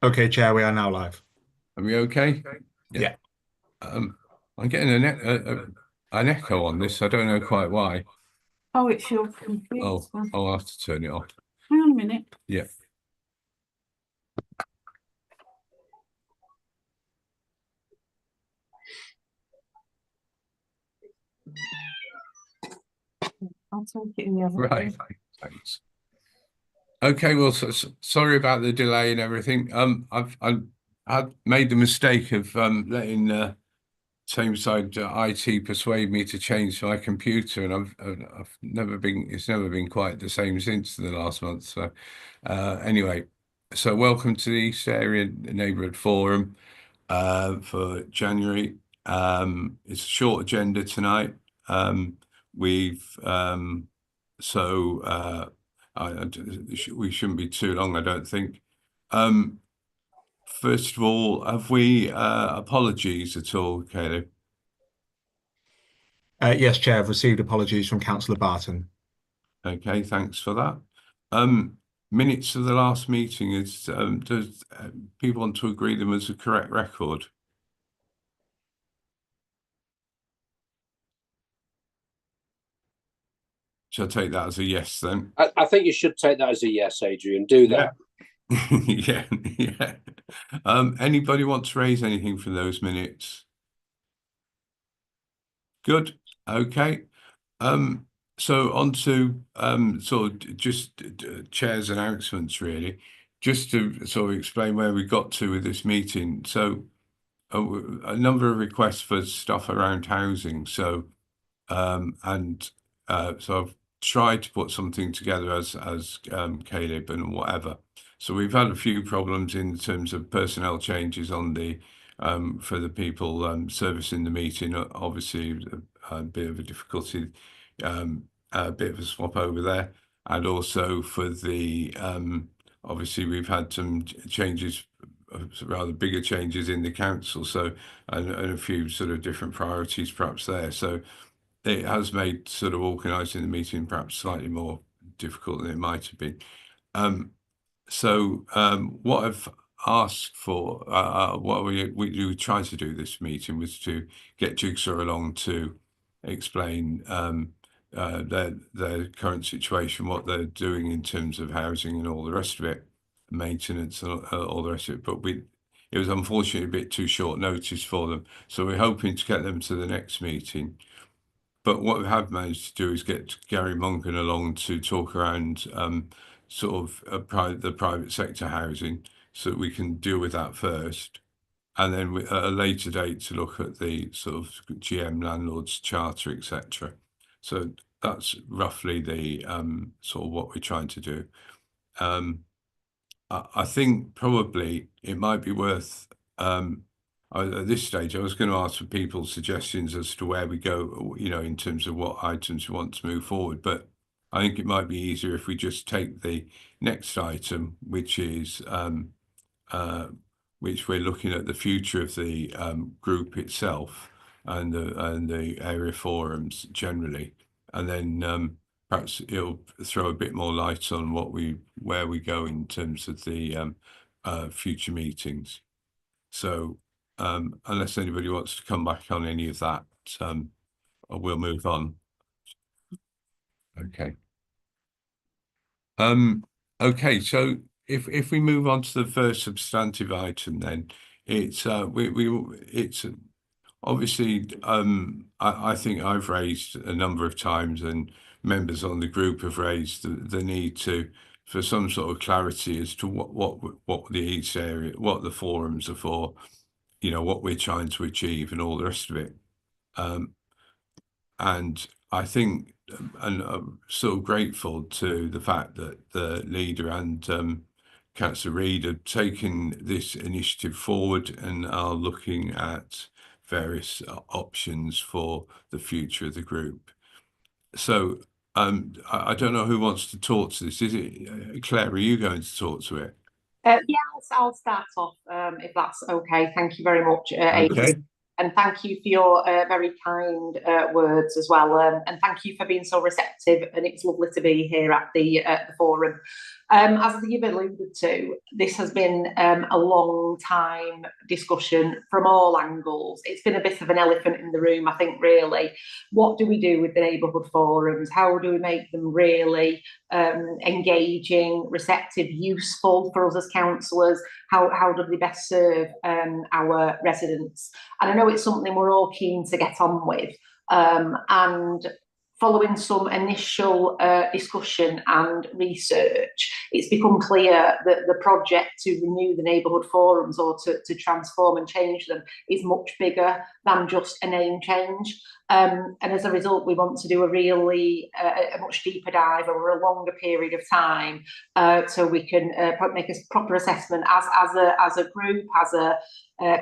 Okay, Chair, we are now live. Are we okay? Yeah. I'm getting an echo on this. I don't know quite why. Oh, it's your computer. Oh, I'll have to turn it off. Hang on a minute. Yeah. I'll take it in the other Right. Thanks. Okay. Well, sorry about the delay and everything. I've made the mistake of letting Tameside IT persuade me to change my computer, and I've never been. It's never been quite the same since the last month. So, anyway, so welcome to the East Area Neighbourhood Forum for January. It's a short agenda tonight. We've so we shouldn't be too long, I don't think. First of all, have we apologies at all, Caleb? Yes, Chair, I've received apologies from Councillor Barton. Okay, thanks for that. Minutes of the last meeting is does people want to agree them as a correct record? Shall I take that as a yes then? I think you should take that as a yes, Adrian. Do that. Yeah, yeah. Anybody want to raise anything from those minutes? Good. Okay. So on to sort of just chair's announcements, really, just to sort of explain where we got to with this meeting. So a number of requests for stuff around housing. So so I've tried to put something together as Caleb and whatever. So we've had a few problems in terms of personnel changes on the for the people servicing the meeting. Obviously, a bit of a difficulty, a bit of a swap over there, and also for the obviously we've had some changes, rather bigger changes in the council. So and a few sort of different priorities perhaps there. So it has made sort of organising the meeting perhaps slightly more difficult than it might have been. What I've asked for, what we tried to do this meeting was to get Jigsaw along to explain their current situation, what they're doing in terms of housing and all the rest of it, maintenance and all the rest of it. But it was unfortunately a bit too short notice for them. So we're hoping to get them to the next meeting. But what we have managed to do is get Gary Monken along to talk around sort of the private sector housing, so that we can deal with that first, and then at a later date to look at the sort of GM landlords charter, etc. So that's roughly the sort of what we're trying to do. I think probably it might be worth at this stage, I was going to ask for people's suggestions as to where we go, in terms of what items we want to move forward. But I think it might be easier if we just take the next item, which is which we're looking at the future of the group itself and the area forums generally, and then perhaps it'll throw a bit more light on where we go in terms of the future meetings. So unless anybody wants to come back on any of that, we'll move on. Okay. Okay, so if we move on to the first substantive item, then it's it's obviously I think I've raised a number of times, and members on the group have raised the need for some sort of clarity as to what the East area, what the forums are for, what we're trying to achieve and all the rest of it. And I think, and I'm so grateful to the fact that the leader and Councillor Reid have taken this initiative forward and are looking at various options for the future of the group. So I don't know who wants to talk to this. Is it Claire? Are you going to talk to it? Yeah, I'll start off if that's okay. Thank you very much, Adrian. Okay. And thank you for your very kind words as well. And thank you for being so receptive. And it's lovely to be here at the forum. As you've alluded to, this has been a long time discussion from all angles. It's been a bit of an elephant in the room, I think, really. What do we do with the neighbourhood forums? How do we make them really engaging, receptive, useful for us as councillors? How do they best serve our residents? And I know it's something we're all keen to get on with. And following some initial discussion and research, it's become clear that the project to renew the neighbourhood forums or to transform and change them is much bigger than just a name change. And as a result, we want to do a really a much deeper dive over a longer period of time, so we can make a proper assessment as a group, as a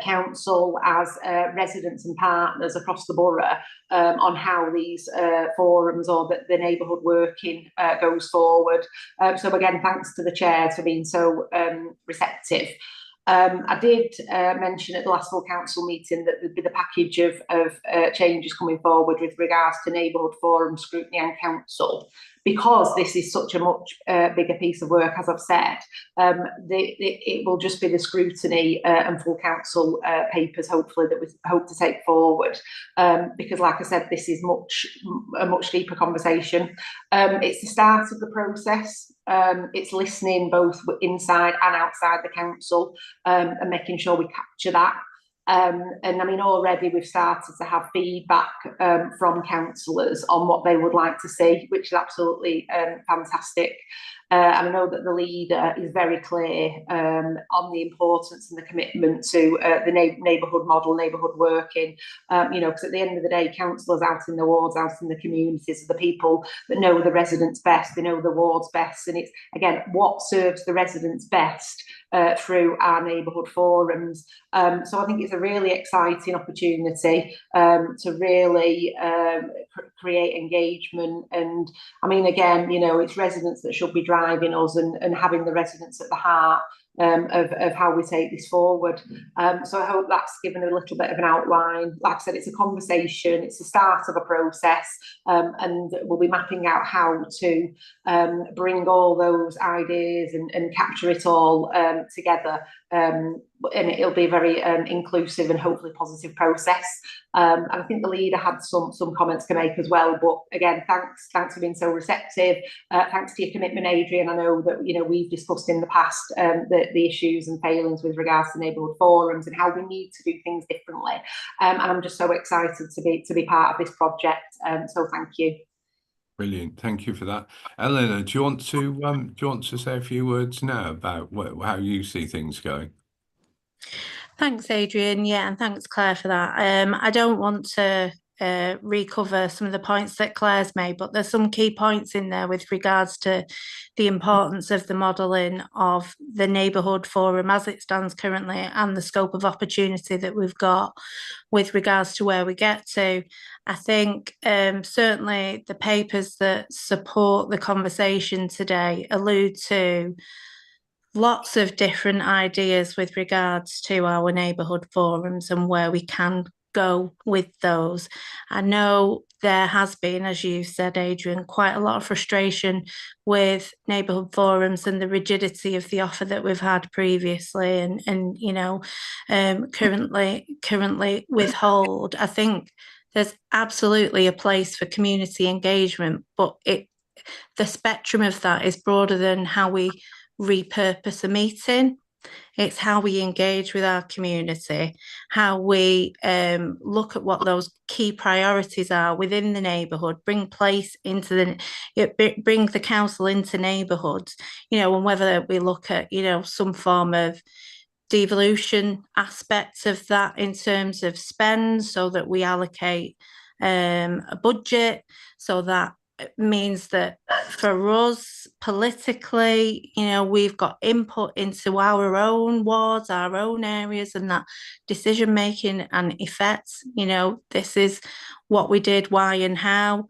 council, as residents and partners across the borough, on how these forums or the neighbourhood working goes forward. So again, thanks to the chairs for being so receptive. I did mention at the last full council meeting that there'd be the package of changes coming forward with regards to neighbourhood forum scrutiny and council. Because this is such a much bigger piece of work, as I've said, it will just be the scrutiny and full council papers, hopefully, that we hope to take forward. Because, like I said, this is a much deeper conversation. It's the start of the process. It's listening both inside and outside the council, and making sure we capture that. And I mean, already we've started to have feedback from councillors on what they would like to see, which is absolutely fantastic. And I know that the leader is very clear on the importance and the commitment to the neighbourhood model, neighbourhood working. Because at the end of the day, councillors out in the wards, out in the communities, are the people that know the residents best, they know the wards best. And it's, again, what serves the residents best through our neighbourhood forums. So I think it's a really exciting opportunity to really create engagement. And I mean, again, it's residents that should be driving us and having the residents at the heart of how we take this forward. So I hope that's given a little bit of an outline. Like I said, it's a conversation, it's the start of a process, and we'll be mapping out how to bring all those ideas and capture it all together. And it'll be a very inclusive and hopefully positive process. And I think the leader had some comments to make as well. But again, thanks for being so receptive. Thanks to your commitment, Adrian. I know that we've discussed in the past the issues and failings with regards to neighbourhood forums and how we need to do things differently. And I'm just so excited to be part of this project. So thank you. Brilliant, thank you for that. Eleanor, do you want to say a few words now about how you see things going? Thanks, Adrian. Yeah, and thanks, Claire, for that. I don't want to recover some of the points that Claire's made, but there's some key points in there with regards to the importance of the modelling of the neighbourhood forum as it stands currently and the scope of opportunity that we've got with regards to where we get to. I think certainly the papers that support the conversation today allude to lots of different ideas with regards to our neighbourhood forums and where we can go with those. I know there has been, as you said, Adrian, quite a lot of frustration with neighbourhood forums and the rigidity of the offer that we've had previously and currently withhold. I think there's absolutely a place for community engagement, but the spectrum of that is broader than how we repurpose a meeting. It's how we engage with our community, how we look at what those key priorities are within the neighbourhood, bring the council into neighbourhoods, and whether we look at, some form of devolution aspects of that in terms of spend, so that we allocate a budget, so that it means that for us politically, we've got input into our own wards, our own areas, and that decision making and effects. This is what we did, why and how.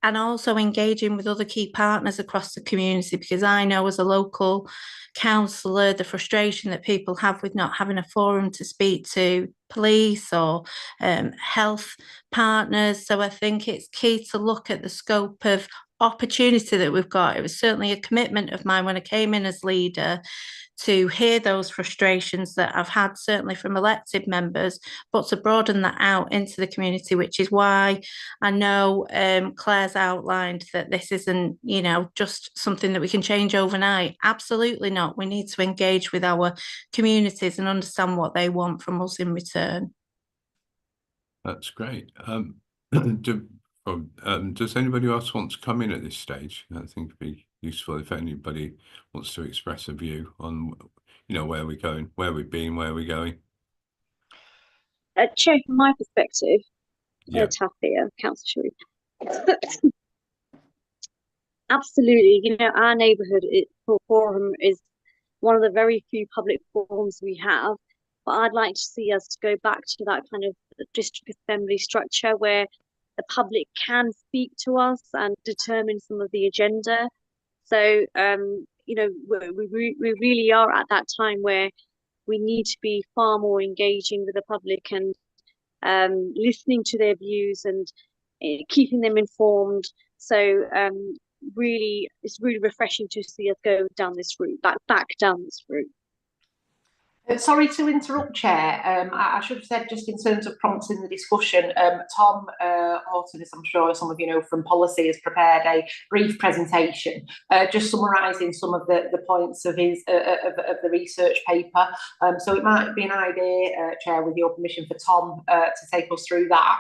and also engaging with other key partners across the community, because I know as a local councillor the frustration that people have with not having a forum to speak to police or health partners. So I think it's key to look at the scope of opportunity that we've got. It was certainly a commitment of mine when I came in as leader to hear those frustrations that I've had, certainly from elected members, but to broaden that out into the community, which is why I know Claire's outlined that this isn't, just something that we can change overnight. Absolutely not. We need to engage with our communities and understand what they want from us in return. That's great. Does anybody else want to come in at this stage? I think it'd be useful if anybody wants to express a view on, where we're going, where we've been, where we're going. Chair, from my perspective, Yeah. Taffy, Councillor Sharif. Absolutely, our neighbourhood forum is one of the very few public forums we have, but I'd like to see us go back to that kind of district assembly structure where the public can speak to us and determine some of the agenda. So, we really are at that time where we need to be far more engaging with the public and listening to their views and keeping them informed. So, it's really refreshing to see us go down this route, back down this route. Sorry to interrupt, Chair. I should have said, just in terms of prompting the discussion, Tom Horton, as I'm sure some of you know from policy, has prepared a brief presentation, just summarising some of the points of his of the research paper. So it might be an idea, Chair, with your permission, for Tom to take us through that,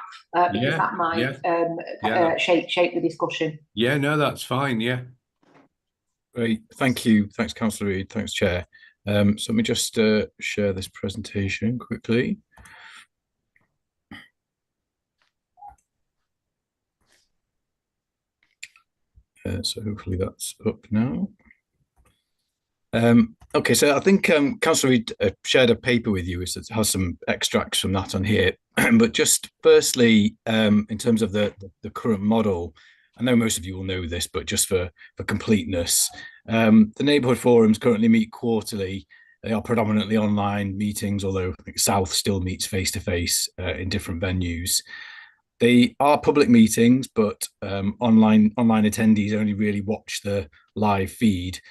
because that might shape the discussion. Yeah, no, that's fine. Yeah. Great, thank you. Thanks, Councillor Reid. Thanks, Chair. So let me just share this presentation quickly. So hopefully that's up now. Okay, so I think Councillor Reid shared a paper with you, which has some extracts from that on here. But just firstly, in terms of the current model, I know most of you will know this, but just for completeness, the neighbourhood forums currently meet quarterly. They are predominantly online meetings, although I think South still meets face-to-face in different venues. They are public meetings, but online attendees only really watch the live feed,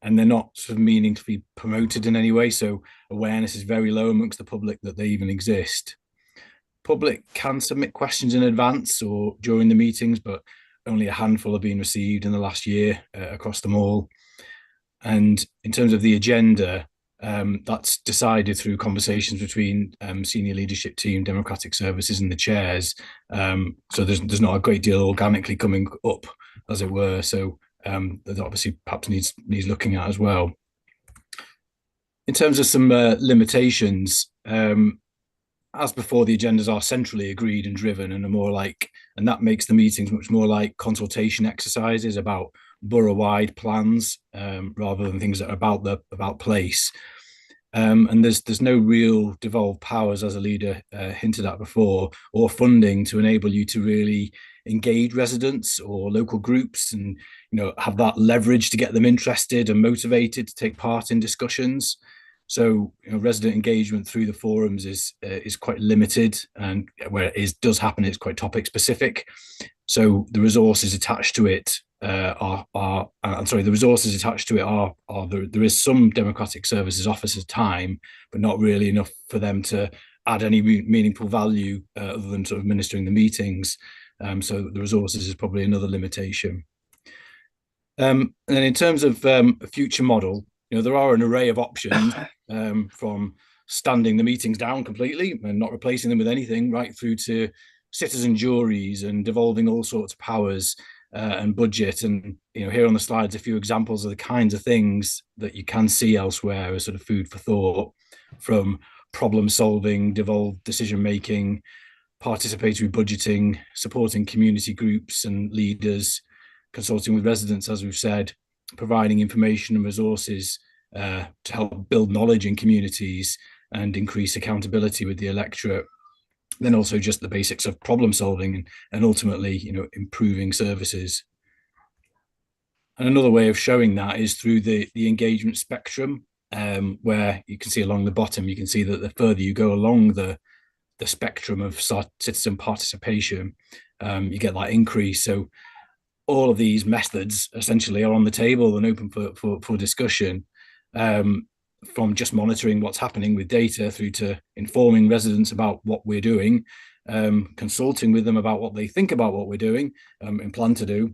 and they're not sort of meaning to be promoted in any way. So awareness is very low amongst the public that they even exist. Public can submit questions in advance or during the meetings, but only a handful have been received in the last year across them all. And in terms of the agenda, that's decided through conversations between senior leadership team, democratic services, and the chairs. So there's not a great deal organically coming up, as it were. So that obviously perhaps needs looking at as well. In terms of some limitations, as before, the agendas are centrally agreed and driven, and that makes the meetings much more like consultation exercises about borough-wide plans, rather than things that are about place. And there's no real devolved powers, as a leader hinted at before, or funding to enable you to really engage residents or local groups and have that leverage to get them interested and motivated to take part in discussions. So resident engagement through the forums is quite limited, and where it does happen, it's quite topic specific. So the resources attached to it there is some democratic services officers' time, but not really enough for them to add any meaningful value other than sort of administering the meetings. So the resources is probably another limitation. And then in terms of a future model, there are an array of options, from standing the meetings down completely and not replacing them with anything, right through to citizen juries and devolving all sorts of powers and budget. And here on the slides, a few examples of the kinds of things that you can see elsewhere as sort of food for thought, from problem solving, devolved decision making, participatory budgeting, supporting community groups and leaders, consulting with residents, as we've said, providing information and resources to help build knowledge in communities and increase accountability with the electorate. then also just the basics of problem solving and ultimately, improving services. And another way of showing that is through the engagement spectrum, where you can see along the bottom, you can see that the further you go along the spectrum of citizen participation, you get that increase. So all of these methods essentially are on the table and open for discussion, from just monitoring what's happening with data through to informing residents about what we're doing, consulting with them about what they think about what we're doing and plan to do,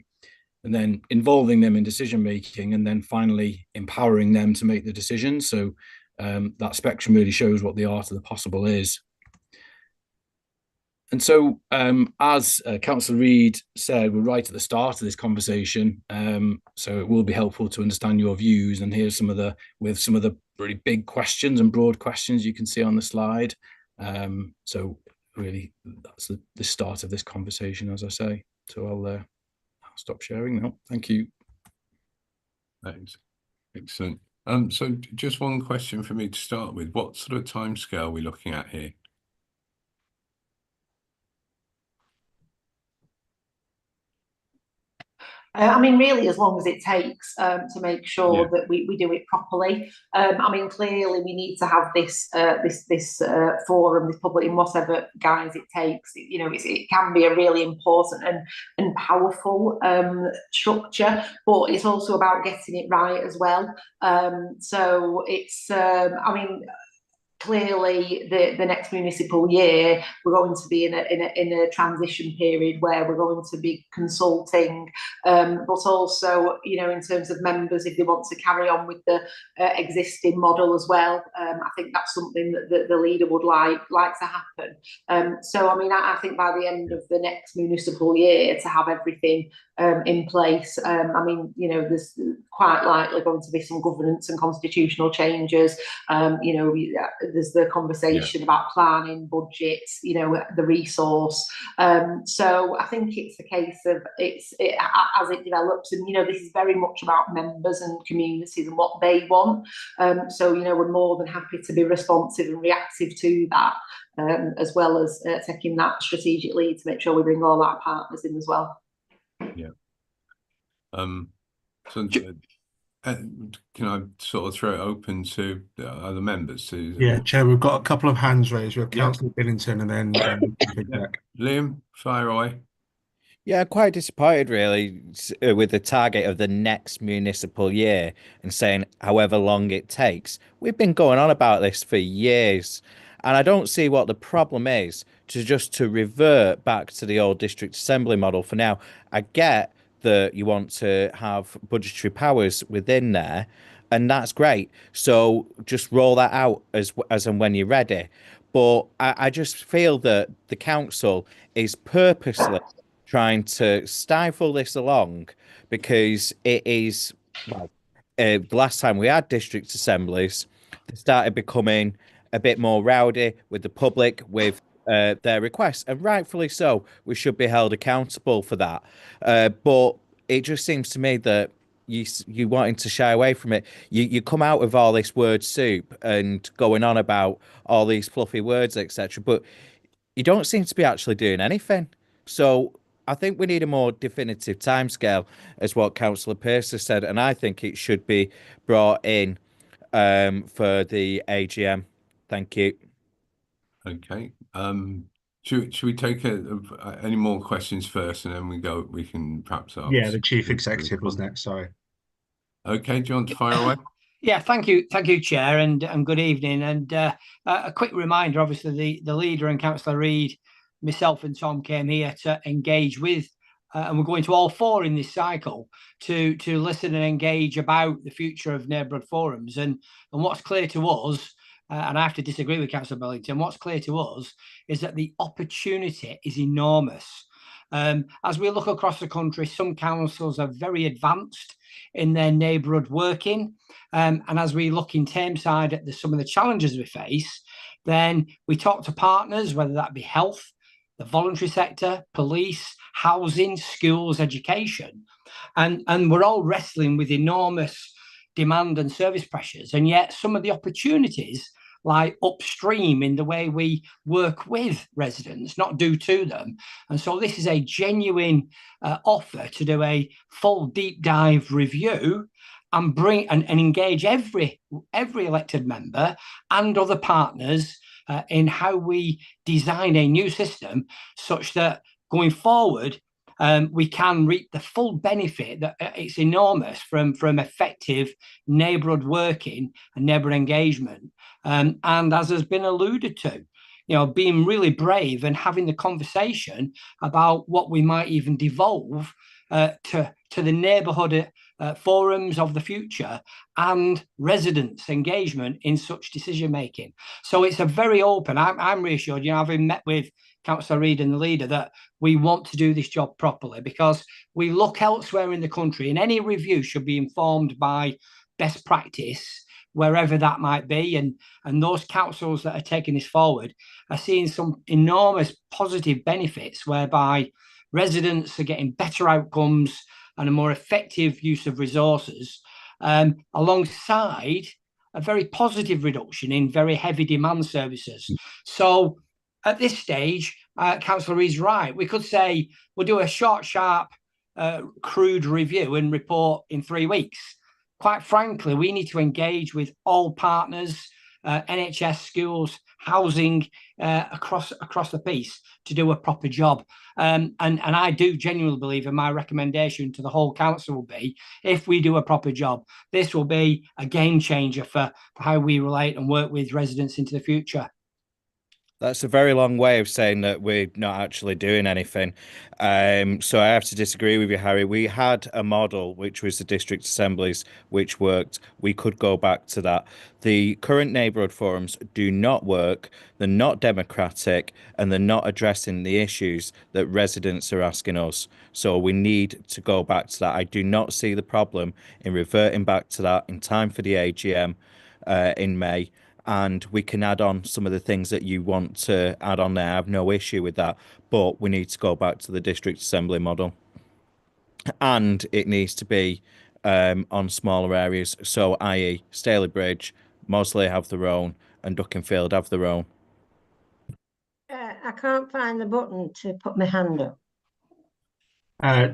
and then involving them in decision making, and then finally empowering them to make the decisions. So that spectrum really shows what the art of the possible is. And so, as Councillor Reid said, we're right at the start of this conversation, so it will be helpful to understand your views and hear some of the really big questions and broad questions you can see on the slide. So really, that's the start of this conversation, as I say. So I'll stop sharing now. Thank you. Thanks. Excellent. So just one question for me to start with. What sort of timescale are we looking at here? I mean, really, as long as it takes to make sure that we do it properly. I mean, clearly, we need to have this forum, this public, in whatever guise it takes. It can be a really important and powerful structure, but it's also about getting it right as well. So it's, I mean, clearly the next municipal year we're going to be in a transition period where we're going to be consulting, but also in terms of members, if they want to carry on with the existing model as well. I think that's something that the leader would like to happen. So I mean, I think by the end of the next municipal year to have everything in place. I mean, there's quite likely going to be some governance and constitutional changes. There's the conversation about planning, budgets, the resource. So I think it's a case of as it develops, and this is very much about members and communities and what they want. So we're more than happy to be responsive and reactive to that, as well as taking that strategic lead to make sure we bring all our partners in as well. Yeah. So can I sort of throw it open to other members? Yeah, Chair, we've got a couple of hands raised. We have Councillor Billington and then Liam, fire away. Yeah, quite disappointed really with the target of the next municipal year and saying however long it takes. We've been going on about this for years, and I don't see what the problem is to revert back to the old district assembly model for now. I get that you want to have budgetary powers within there, and that's great. So just roll that out as and when you're ready. But I just feel that the council is purposely trying to stifle this along because it is, well, the last time we had district assemblies, they started becoming a bit more rowdy with the public, with their requests, and rightfully so. We should be held accountable for that. But it just seems to me that you wanting to shy away from it. You come out with all this word soup and going on about all these fluffy words, etc. But you don't seem to be actually doing anything. So I think we need a more definitive timescale, as what Councillor Pearce has said, and I think it should be brought in for the AGM. Thank you. Okay. Should we take any more questions first, and then we can perhaps ask? Yeah, the Chief Executive was next. Sorry. Okay, do you want to fire away? Yeah, thank you, Chair, and good evening. And a quick reminder, obviously, the leader and Councillor Reid, myself and Tom came here to engage with, and we're going to all four in this cycle to listen and engage about the future of neighbourhood forums. And what's clear to us, and I have to disagree with Councillor Billington, what's clear to us is that the opportunity is enormous. As we look across the country, some councils are very advanced in their neighbourhood working. And as we look in Tameside at some of the challenges we face, then we talk to partners, whether that be health, the voluntary sector, police, housing, schools, education. And we're all wrestling with enormous demand and service pressures. And yet some of the opportunities lie upstream in the way we work with residents, not do to them. And so this is a genuine offer to do a full deep dive review and bring and engage every elected member and other partners in how we design a new system such that going forward we can reap the full benefit that it's enormous from effective neighbourhood working and neighbourhood engagement. And as has been alluded to, being really brave and having the conversation about what we might even devolve to the neighbourhood forums of the future and residents' engagement in such decision making. So it's a very open. I'm reassured, having met with Councillor Reid and the leader, that we want to do this job properly, because we look elsewhere in the country and any review should be informed by best practice wherever that might be, and those councils that are taking this forward are seeing some enormous positive benefits whereby residents are getting better outcomes and a more effective use of resources, alongside a very positive reduction in very heavy demand services. So at this stage, Councillor Reid's right. We could say we'll do a short, sharp, crude review and report in 3 weeks. Quite frankly, we need to engage with all partners, NHS, schools, housing, across the piece to do a proper job. And I do genuinely believe, and my recommendation to the whole council will be, if we do a proper job, this will be a game changer for how we relate and work with residents into the future. That's a very long way of saying that we're not actually doing anything. So I have to disagree with you, Harry. We had a model, which was the district assemblies, which worked. We could go back to that. The current neighbourhood forums do not work. They're not democratic, and they're not addressing the issues that residents are asking us. So we need to go back to that. I do not see the problem in reverting back to that in time for the AGM in May. And we can add on some of the things that you want to add on there. I have no issue with that, but we need to go back to the district assembly model. And it needs to be on smaller areas. So, i.e. Staley Bridge, Mosley have their own, and Duckingfield have their own. I can't find the button to put my hand up.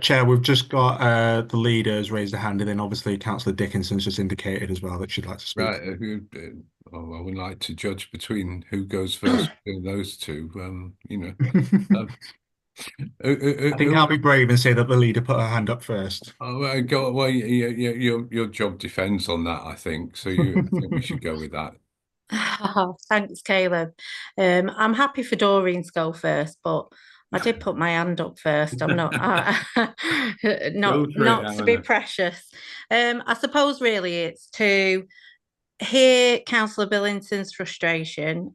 Chair, we've just got the leaders raised a hand, and then obviously Councillor Dickinson's just indicated as well that she'd like to speak. Right. I would like to judge between who goes first between those two. I think I'll be brave and say that the leader put her hand up first. Well, your job depends on that, I think. So I think we should go with that. Oh, thanks, Caleb. I'm happy for Doreen to go first, but I did put my hand up first. I'm not not to be precious. I suppose really it's to hear Councillor Billington's frustration,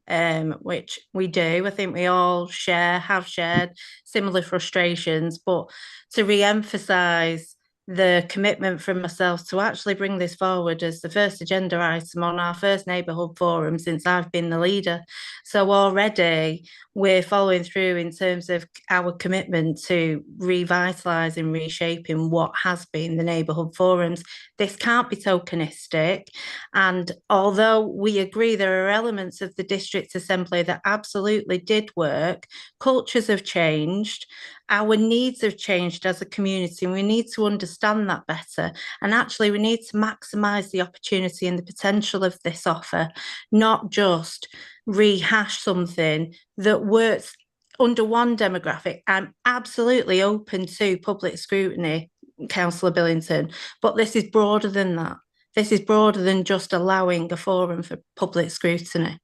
which we do. I think we all have shared similar frustrations, but to re-emphasise the commitment from myself to actually bring this forward as the first agenda item on our first neighbourhood forum since I've been the leader. So already we're following through in terms of our commitment to revitalising, reshaping what has been the neighbourhood forums. This can't be tokenistic. And although we agree there are elements of the district assembly that absolutely did work, cultures have changed. Our needs have changed as a community, and we need to understand that better. And actually, we need to maximise the opportunity and the potential of this offer, not just rehash something that works under one demographic. I'm absolutely open to public scrutiny, Councillor Billington, but this is broader than that. This is broader than just allowing a forum for public scrutiny.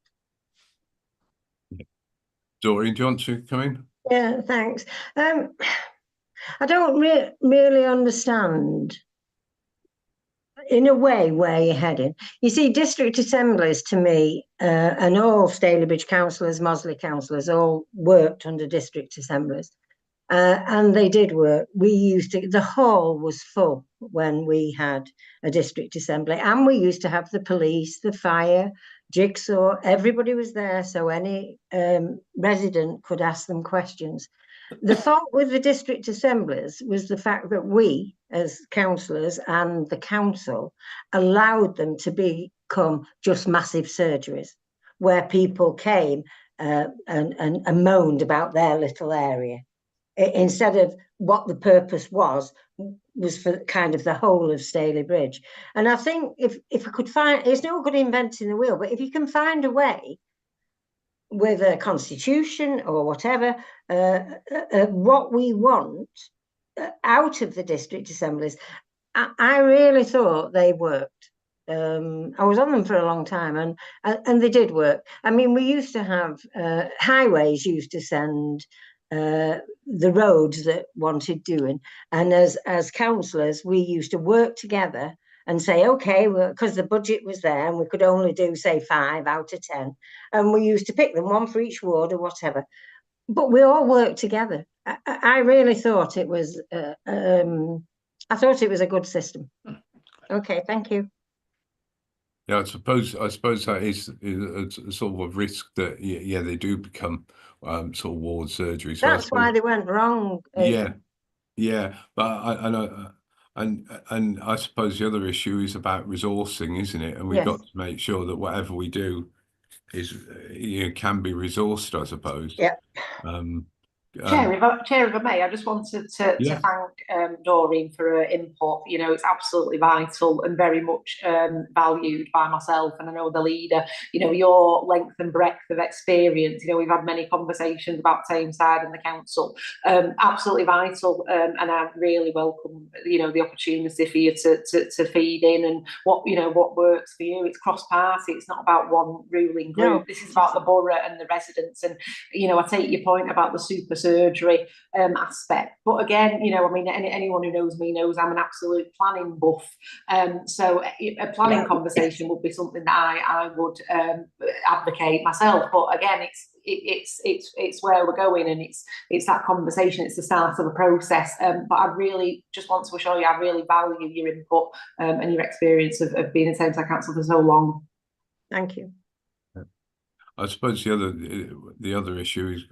Doreen, do you want to come in? Yeah, thanks. I don't really understand, in a way, where you're heading. You see, district assemblies to me, and all Stalybridge councillors, Mosley councillors, all worked under district assemblies. And they did work. The hall was full when we had a district assembly, and we used to have the police, the fire, Jigsaw, everybody was there, so any resident could ask them questions. The fault with the district assemblies was the fact that we, as councillors and the council, allowed them to become just massive surgeries, where people came and moaned about their little area, instead of what the purpose was for kind of the whole of Staley Bridge. And I think if we could find, it's no good inventing the wheel, but if you can find a way with a constitution or whatever, what we want out of the district assemblies, I really thought they worked. I was on them for a long time, and they did work. I mean, we used to have highways used to send the roads that wanted doing, and as councillors, we used to work together and say, okay, because the budget was there and we could only do, say, 5 out of 10, and we used to pick them, one for each ward or whatever. But we all worked together. I really thought it was. I thought it was a good system. Okay, thank you. Yeah, I suppose that is a sort of a risk that yeah they do become sort of ward surgery. So That's why they went wrong. Yeah, but I know, and I suppose the other issue is about resourcing, isn't it? And we've Yes. got to make sure that whatever we do is can be resourced, I suppose. Yeah. Chair, if I may, I just wanted to thank Doreen for her input. You know, it's absolutely vital and very much valued by myself, and I know the leader. You know, your length and breadth of experience. You know, we've had many conversations about Tameside and the council. Absolutely vital, and I really welcome the opportunity for you to feed in and what works for you. It's cross party. It's not about one ruling group. No. This is about the borough and the residents. And I take your point about the super surgery aspect, but again, I mean, anyone who knows me knows I'm an absolute planning buff, so a planning conversation would be something that I would advocate myself. But again, it's where we're going, and it's that conversation. It's the start of a process, but I really just want to assure you I really value your input and your experience of being in Tameside Council for so long. Thank you. I suppose the other issue is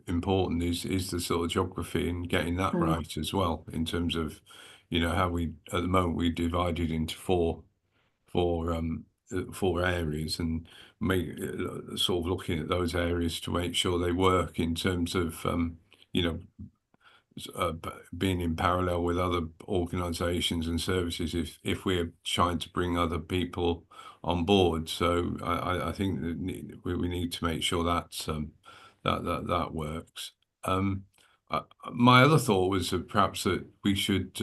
important is the sort of geography and getting that right as well, in terms of how we at the moment we divided into four areas, and make sort of looking at those areas to make sure they work in terms of being in parallel with other organisations and services if we're trying to bring other people on board. So I think that we need to make sure that that works. My other thought was that perhaps that we should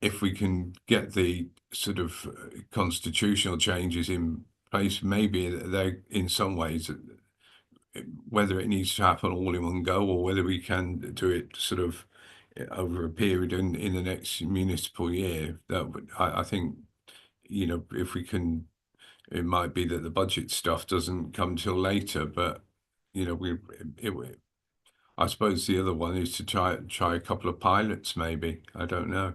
if we can get the sort of constitutional changes in place, maybe they in some ways, whether it needs to happen all in one go or whether we can do it sort of over a period in the next municipal year, that would, I think, if we can, it might be that the budget stuff doesn't come till later, but I suppose the other one is to try a couple of pilots, maybe. I don't know.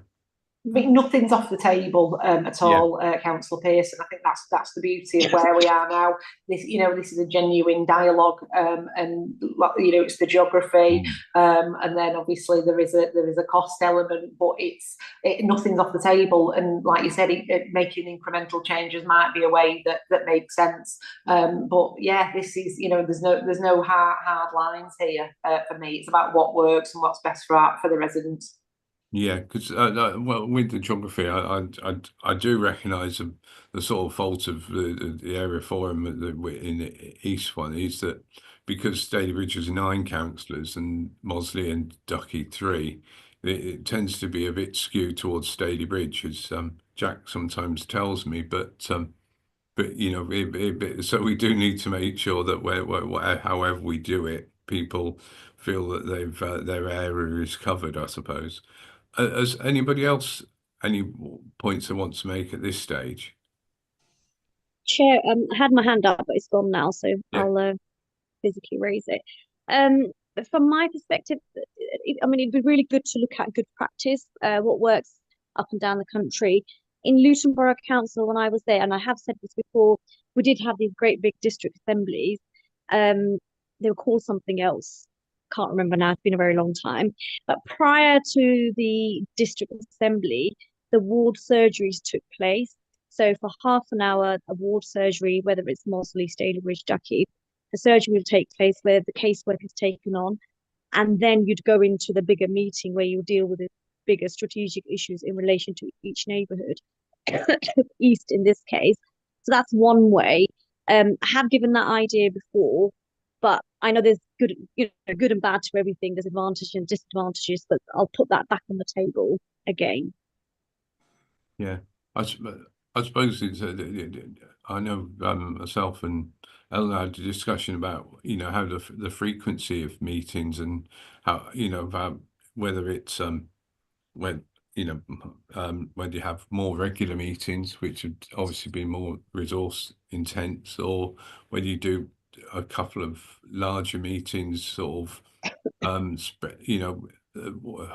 I mean, nothing's off the table at all, Councillor Pearson. I think that's the beauty of where we are now. This is a genuine dialogue, and it's the geography, and then obviously there is a cost element, but nothing's off the table. And like you said, making incremental changes might be a way that makes sense. But yeah, this is there's no hard lines here for me. It's about what works and what's best for the residents. Yeah, because well, with the geography, I do recognise the sort of fault of the area forum in the east one is that because Staley Bridge has 9 councillors and Mosley and Ducky 3, it tends to be a bit skewed towards Staley Bridge, as Jack sometimes tells me. But so we do need to make sure that however we do it, people feel that their area is covered, I suppose. Has anybody else any points they want to make at this stage? Chair, I had my hand up, but it's gone now, so I'll physically raise it. From my perspective, I mean, it'd be really good to look at good practice, what works up and down the country. In Luton Borough Council, when I was there, and I have said this before, we did have these great big district assemblies. They were called something else. Can't remember now, it's been a very long time. But prior to the district assembly, the ward surgeries took place. So for half an hour, a ward surgery, whether it's Mossley, Stalybridge, Ducky, the surgery will take place where the casework is taken on. And then you'd go into the bigger meeting where you deal with the bigger strategic issues in relation to each neighbourhood, East in this case. So that's one way. I have given that idea before, but I know there's good and bad to everything. There's advantages and disadvantages, but I'll put that back on the table again. Yeah, I suppose it's. I know myself and Ellen had a discussion about how the frequency of meetings and how about whether it's when whether you have more regular meetings, which would obviously be more resource intense, or whether you do a couple of larger meetings, sort of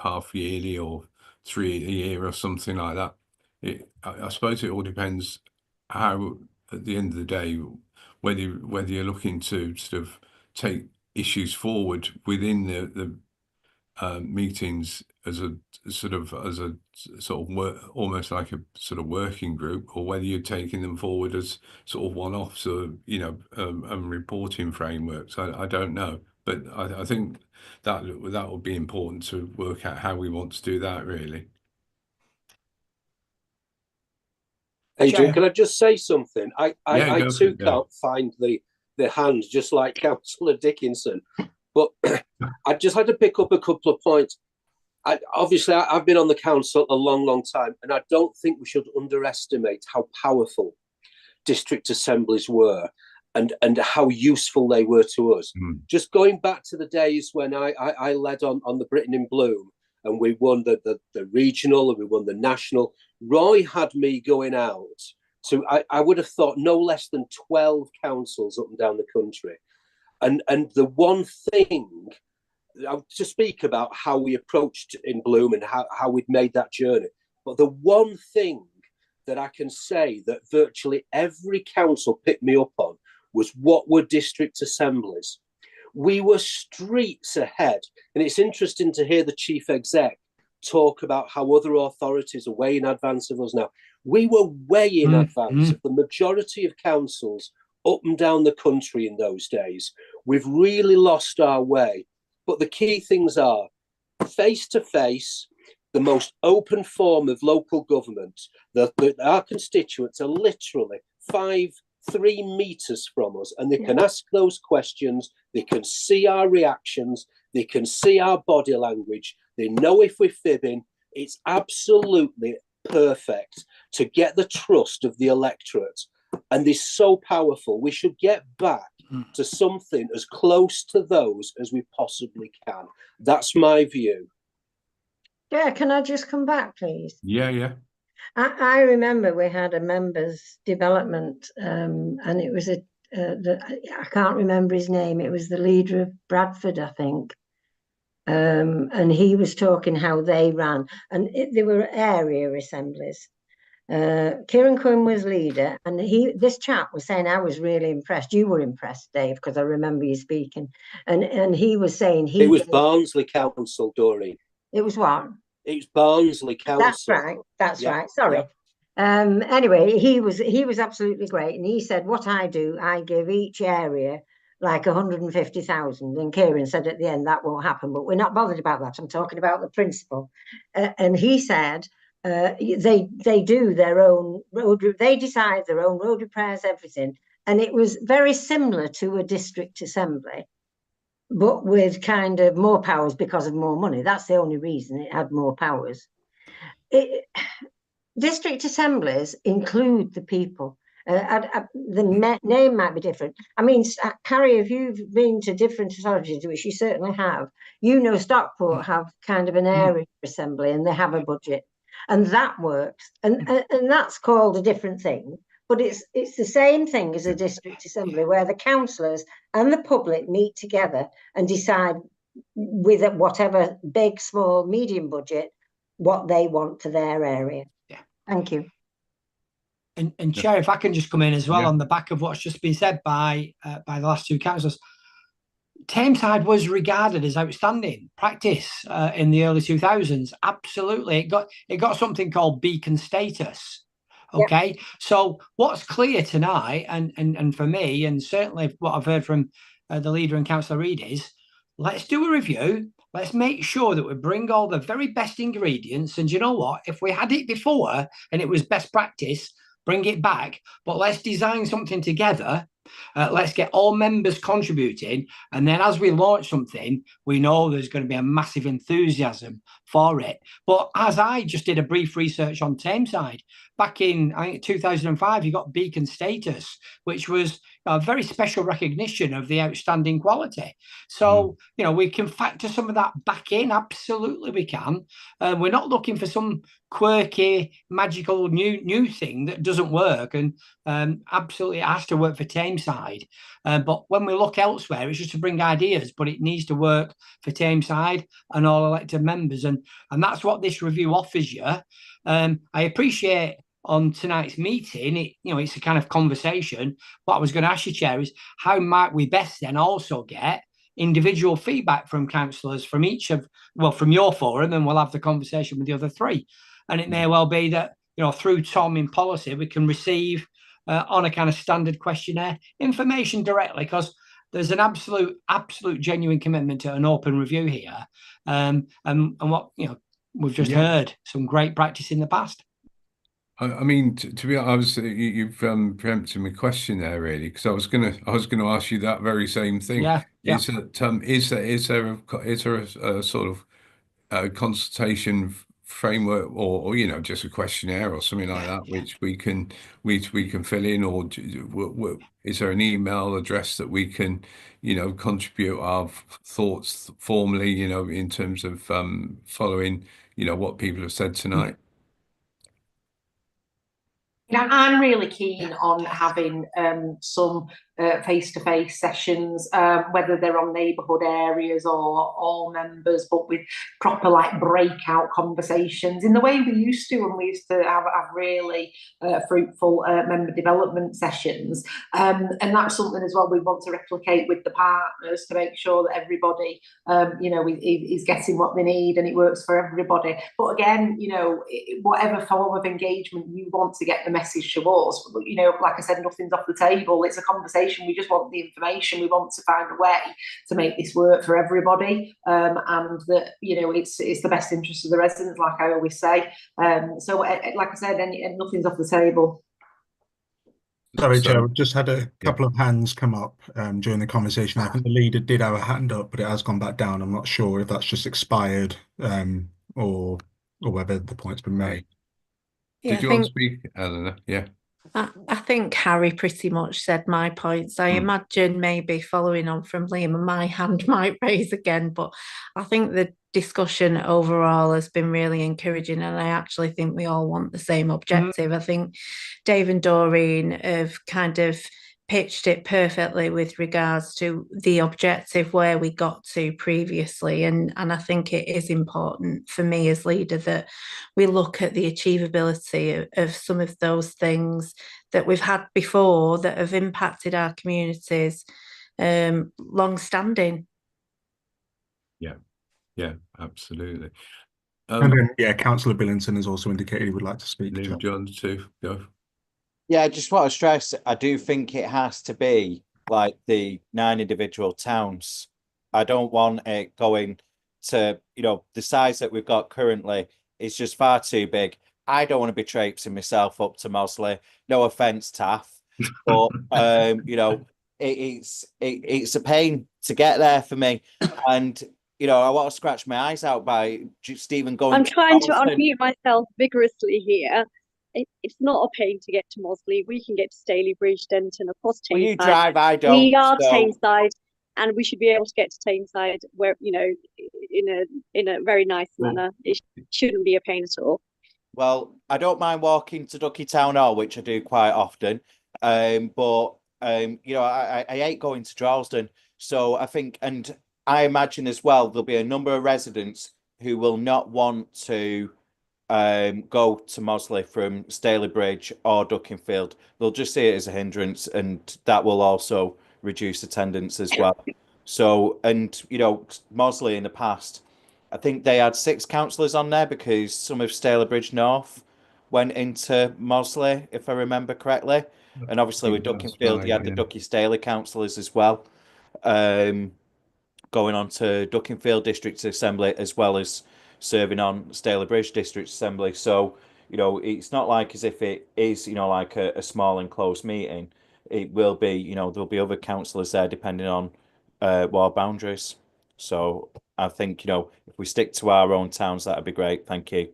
half yearly or 3 a year or something like that. I suppose it all depends how, at the end of the day, whether you're looking to sort of take issues forward within the meetings as a sort of work, almost like a sort of working group, or whether you're taking them forward as sort of one-offs or and reporting frameworks. I don't know, but I think that would be important to work out how we want to do that, really. Adrian, can I just say something? I too can't find the hand, just like Councillor Dickinson, but I just had to pick up a couple of points. Obviously, I've been on the council a long, long time, and I don't think we should underestimate how powerful district assemblies were and how useful they were to us. Just going back to the days when I led on the Britain in Bloom, and we won the regional and we won the national. Roy had me going out to, I would have thought, no less than 12 councils up and down the country. And the one thing, to speak about how we approached in Bloom and how we'd made that journey, but the one thing that I can say that virtually every council picked me up on was what were district assemblies. We were streets ahead. And it's interesting to hear the chief exec talk about how other authorities are way in advance of us now. We were way in advance of the majority of councils up and down the country in those days. We've really lost our way. But the key things are face-to-face, the most open form of local government. Our constituents are literally 3 meters from us, and they can ask those questions, they can see our reactions, they can see our body language, they know if we're fibbing. It's absolutely perfect to get the trust of the electorate, and it's so powerful. We should get back to something as close to those as we possibly can. That's my view. Yeah, can I just come back, please? Yeah. I remember we had a members development, and it was I can't remember his name. It was the leader of Bradford, I think. And he was talking how they ran, and they were area assemblies. Kieran Quinn was leader, and this chap was saying, I was really impressed. You were impressed, Dave, because I remember you speaking. And he was saying it was Barnsley Council, Doreen. It was what? It was Barnsley Council. That's right. That's right. Sorry. Anyway, he was absolutely great, and he said, what I do, I give each area like 150,000. And Kieran said at the end, that won't happen, but we're not bothered about that. I'm talking about the principle. And he said, they do their own they decide their own road repairs, everything. And it was very similar to a district assembly, but with kind of more powers because of more money. That's the only reason it had more powers. District assemblies include the people. The name might be different. I mean, Carrie, if you've been to different authorities, which you certainly have, you know Stockport have kind of an area assembly and they have a budget, and that works. And that's called a different thing, but it's the same thing as a district assembly where the councillors and the public meet together and decide with whatever big, small, medium budget what they want to their area. Yeah. Thank you. And Chair, if I can just come in as well on the back of what's just been said by the last two councillors. Tameside was regarded as outstanding practice in the early 2000s. Absolutely, it got something called beacon status, Okay. So what's clear tonight, and for me, and certainly what I've heard from the leader and Councillor Reid is, let's do a review. Let's make sure that we bring all the very best ingredients. And you know what? If we had it before and it was best practice, bring it back. But let's design something together. Let's get all members contributing. And then as we launch something, we know there's going to be a massive enthusiasm for it. But as I just did a brief research on Tameside, back in, I think, 2005, you got Beacon status, which was a very special recognition of the outstanding quality. So, you know, we can factor some of that back in. Absolutely, we can. We're not looking for some quirky, magical new thing that doesn't work. And absolutely, it has to work for Tameside. But when we look elsewhere, it's just to bring ideas, but it needs to work for Tameside and all elected members. And that's what this review offers you. I appreciate on tonight's meeting, it's a kind of conversation. What I was going to ask you, Chair, is how might we best then also get individual feedback from councillors from from your forum, and we'll have the conversation with the other three. And it may well be that, through Tom in policy, we can receive on a kind of standard questionnaire information directly, because there's an absolute genuine commitment to an open review here. And what, we've just heard some great practice in the past. I mean, to be honest, you've preempted my question there, really, because I was gonna ask you that very same thing. Yeah. Is there a sort of consultation framework, or just a questionnaire or something like that, which we can fill in, or is there an email address that we can contribute our thoughts formally, in terms of following what people have said tonight? I'm really keen on having some face-to-face sessions, whether they're on neighbourhood areas or all members, but with proper breakout conversations in the way we used to when we used to have really fruitful member development sessions. And that's something as well we want to replicate with the partners to make sure that everybody is getting what they need and it works for everybody. But again, whatever form of engagement you want to get the message to us, like I said, nothing's off the table. It's a conversation. We just want the information. We want to find a way to make this work for everybody, and that it's the best interest of the residents, like I always say. So, like I said, nothing's off the table. Sorry, Chair, we've just had a couple of hands come up during the conversation. I think the leader did have a hand up, but it has gone back down. I'm not sure if that's just expired or whether the point's been made. Did you want to speak, Eleanor? Yeah. I think Harry pretty much said my points. I imagine maybe following on from Liam, and my hand might raise again, but I think the discussion overall has been really encouraging, and I actually think we all want the same objective. I think Dave and Doreen have kind of pitched it perfectly with regards to the objective where we got to previously, and I think it is important for me as leader that we look at the achievability of some of those things that we've had before that have impacted our communities long standing. Yeah, absolutely. And then, Councillor Billington has also indicated he would like to speak. John, too. Go. Yeah, I just want to stress, I do think it has to be like the 9 individual towns. I don't want it going to, the size that we've got currently is just far too big. I don't want to be traipsing myself up to Mosley. No offence, Taff, but it's a pain to get there for me, and I want to scratch my eyes out by Stephen going. I'm trying to unmute myself vigorously here. It's not a pain to get to Mosley. We can get to Stalybridge, Denton, across Tameside. When you drive, I don't. We are Tameside, and we should be able to get to Tameside where in a very nice manner. It shouldn't be a pain at all. Well, I don't mind walking to Ducky Town Hall, which I do quite often. But I hate going to Droylsden. So I think, and I imagine as well, there'll be a number of residents who will not want to go to Mosley from Stalybridge or Duckingfield. They'll just see it as a hindrance, and that will also reduce attendance as well. So, and Mosley in the past, I think they had 6 councillors on there because some of Stalybridge North went into Mosley, if I remember correctly. And obviously with Duckingfield, right, you had the Ducky Staley councillors as well, going on to Duckingfield District Assembly as well as serving on Staley Bridge District Assembly. So, you know, it's not like as if it is, you know, like a small enclosed meeting. It will be, you know, there'll be other councillors there depending on ward boundaries. So I think, you know, if we stick to our own towns, that'd be great. Thank you.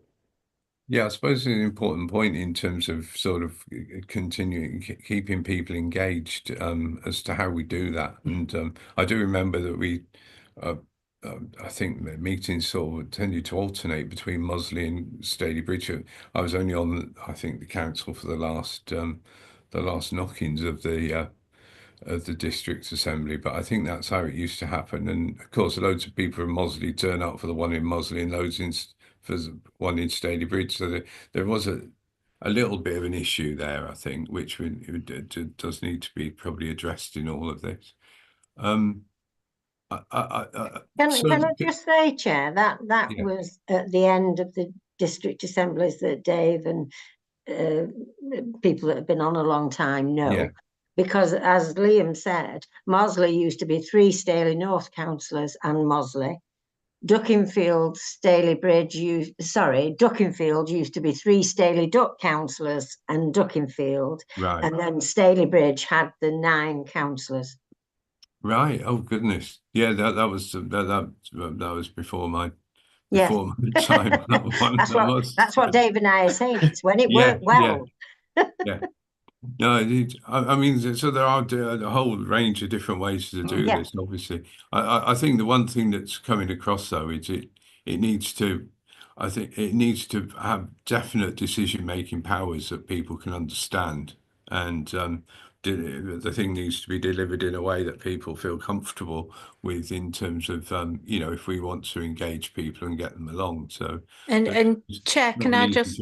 Yeah, I suppose an important point in terms of sort of continuing keeping people engaged as to how we do that. And I do remember that I think the meetings sort of tended to alternate between Mosley and Staley Bridge. I was only on, I think, the council for the last knockings of the district assembly, but I think that's how it used to happen. And of course, loads of people from Mosley turn up for the one in Mosley and loads for the one in Staley Bridge. So there was a little bit of an issue there, I think, which does need to be probably addressed in all of this. Can I just say, Chair, that was at the end of the district assemblies that Dave and people that have been on a long time know. Yeah. Because as Liam said, Mosley used to be 3 Staley North councillors and Mosley. Duckingfield used to be 3 Staley Duck councillors and Duckingfield. Right. And then Staley Bridge had the 9 councillors. Right. Oh goodness. Yeah, that was before my Yes. my time. That's what Dave and I are saying. It's when it worked well. Yeah. No, I mean, so there are a whole range of different ways to do this. Obviously, I think the one thing that's coming across though is it needs to, I think it needs to have definite decision-making powers that people can understand, and the thing needs to be delivered in a way that people feel comfortable with in terms of, you know, if we want to engage people and get them along. So, and Chair, can I just?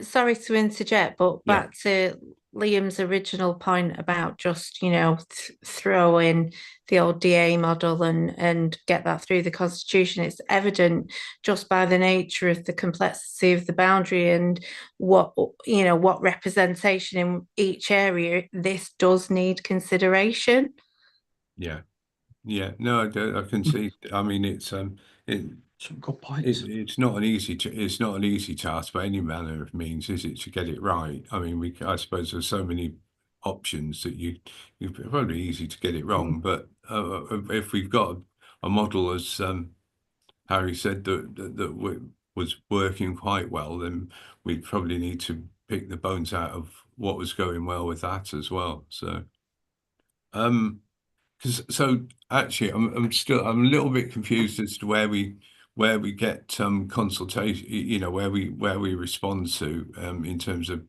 Sorry to interject, but back to Liam's original point about just, you know, throw in the old DA model and get that through the Constitution. It's evident just by the nature of the complexity of the boundary and what, you know, what representation in each area, this does need consideration. Yeah. No, I can see. I mean, it's some good points. It's not an easy task by any manner of means, is it, to get it right? I mean, I suppose there's so many options that it's probably easy to get it wrong. But if we've got a model, as Harry said, that was working quite well, then we probably need to pick the bones out of what was going well with that as well. So, actually, I'm a little bit confused as to where we get consultation, you know, where we respond to in terms of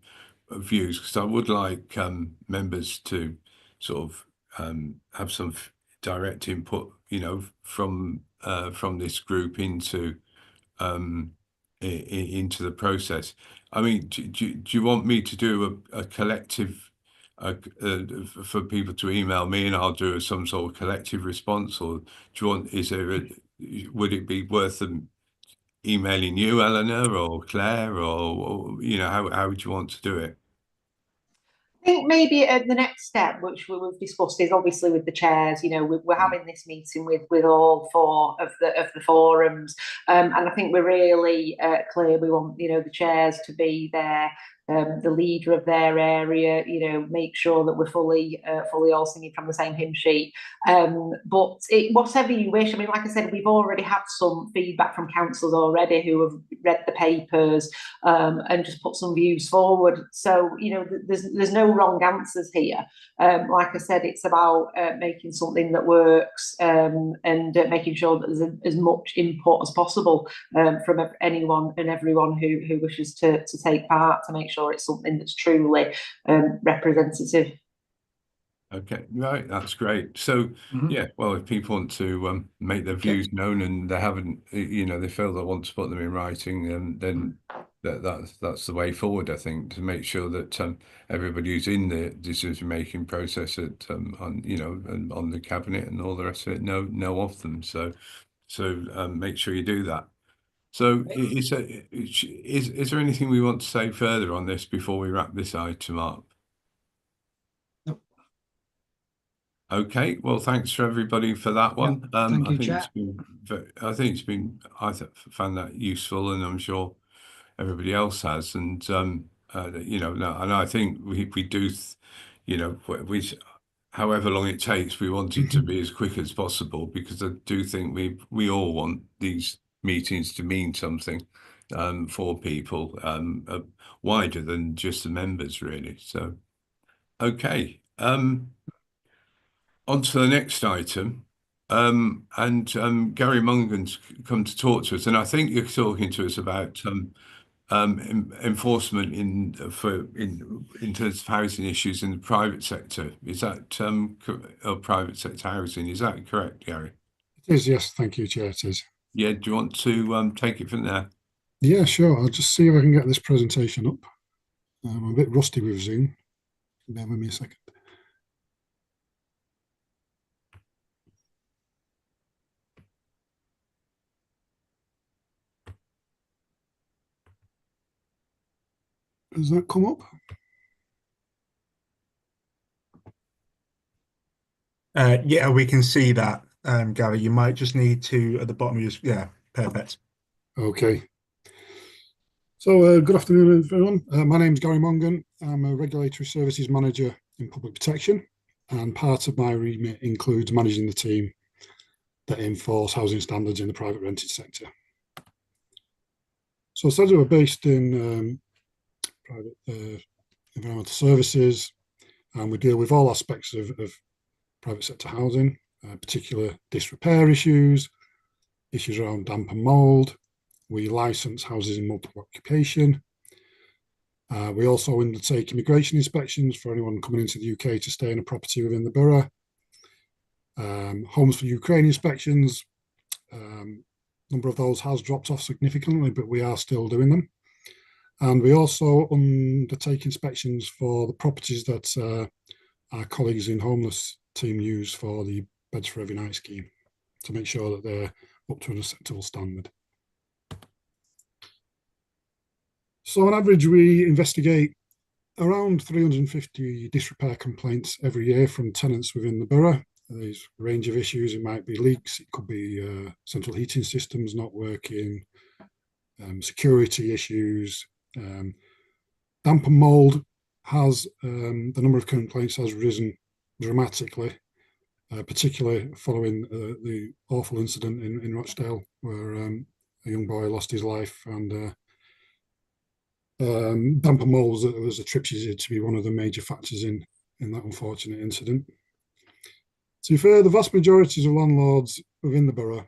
views, because I would like members to sort of have some direct input, you know, from this group into the process. I mean, do you want me to do a collective for people to email me and I'll do some sort of collective response, or do you want, would it be worth them emailing you, Eleanor or Claire, or you know, how would you want to do it? I think maybe the next step, which we've discussed, is obviously with the chairs. You know, we're having this meeting with all 4 of the forums, and I think we're really clear. We want, you know, the chairs to be there, the leader of their area. You know, make sure that we're fully all singing from the same hymn sheet. But whatever you wish. I mean, like I said, we've already had some feedback from councillors already who have read the papers and just put some views forward. So, you know, there's no wrong answers here. Like I said, it's about making something that works and making sure that there's as much input as possible from anyone and everyone who wishes to take part, to make sure it's something that's truly representative. Okay, right, that's great. So yeah, well, if people want to make their views known and they haven't, you know, they feel they want to put them in writing, and then that's the way forward, I think, to make sure that everybody who's in the decision-making process at on, you know, and on the cabinet and all the rest of it know of them. So make sure you do that. So is there anything we want to say further on this before we wrap this item up? Nope. Okay, well, thanks for everybody for that one. Thank you, I think Chair. it's been I found that useful, and I'm sure everybody else has. And you know, and I think we do, you know, however long it takes, we want it to be as quick as possible, because I do think we all want these meetings to mean something for people wider than just the members, really. So, okay. On to the next item. Gary Mungan's come to talk to us, and I think you're talking to us about enforcement in terms of housing issues in the private sector. Is that or private sector housing? Is that correct, Gary? It is, yes. Thank you, Chair. It is. Yeah. Do you want to take it from there? Yeah, sure. I'll just see if I can get this presentation up. I'm a bit rusty with Zoom. Bear with me a second. Does that come up? Yeah, we can see that, Gary. You might just need to, at the bottom of your, yeah, perfect. Okay. So good afternoon, everyone. My name is Gary Mongan. I'm a Regulatory Services Manager in Public Protection, and part of my remit includes managing the team that enforce housing standards in the private rented sector. So SEDA are based in private environmental services, and we deal with all aspects of private sector housing, particular disrepair issues around damp and mould. We license houses in multiple occupation. We also undertake immigration inspections for anyone coming into the UK to stay in a property within the borough. Homes for Ukraine inspections. Number of those has dropped off significantly, but we are still doing them. And we also undertake inspections for the properties that our colleagues in homeless team use for the Beds for Every Night scheme, to make sure that they're up to an acceptable standard. So on average, we investigate around 350 disrepair complaints every year from tenants within the borough. There's a range of issues. It might be leaks, it could be central heating systems not working, security issues. Damp and mould has, the number of complaints has risen dramatically, particularly following the awful incident in Rochdale, where a young boy lost his life, and damp and mould was attributed to be one of the major factors in that unfortunate incident. To be fair, the vast majority of landlords within the borough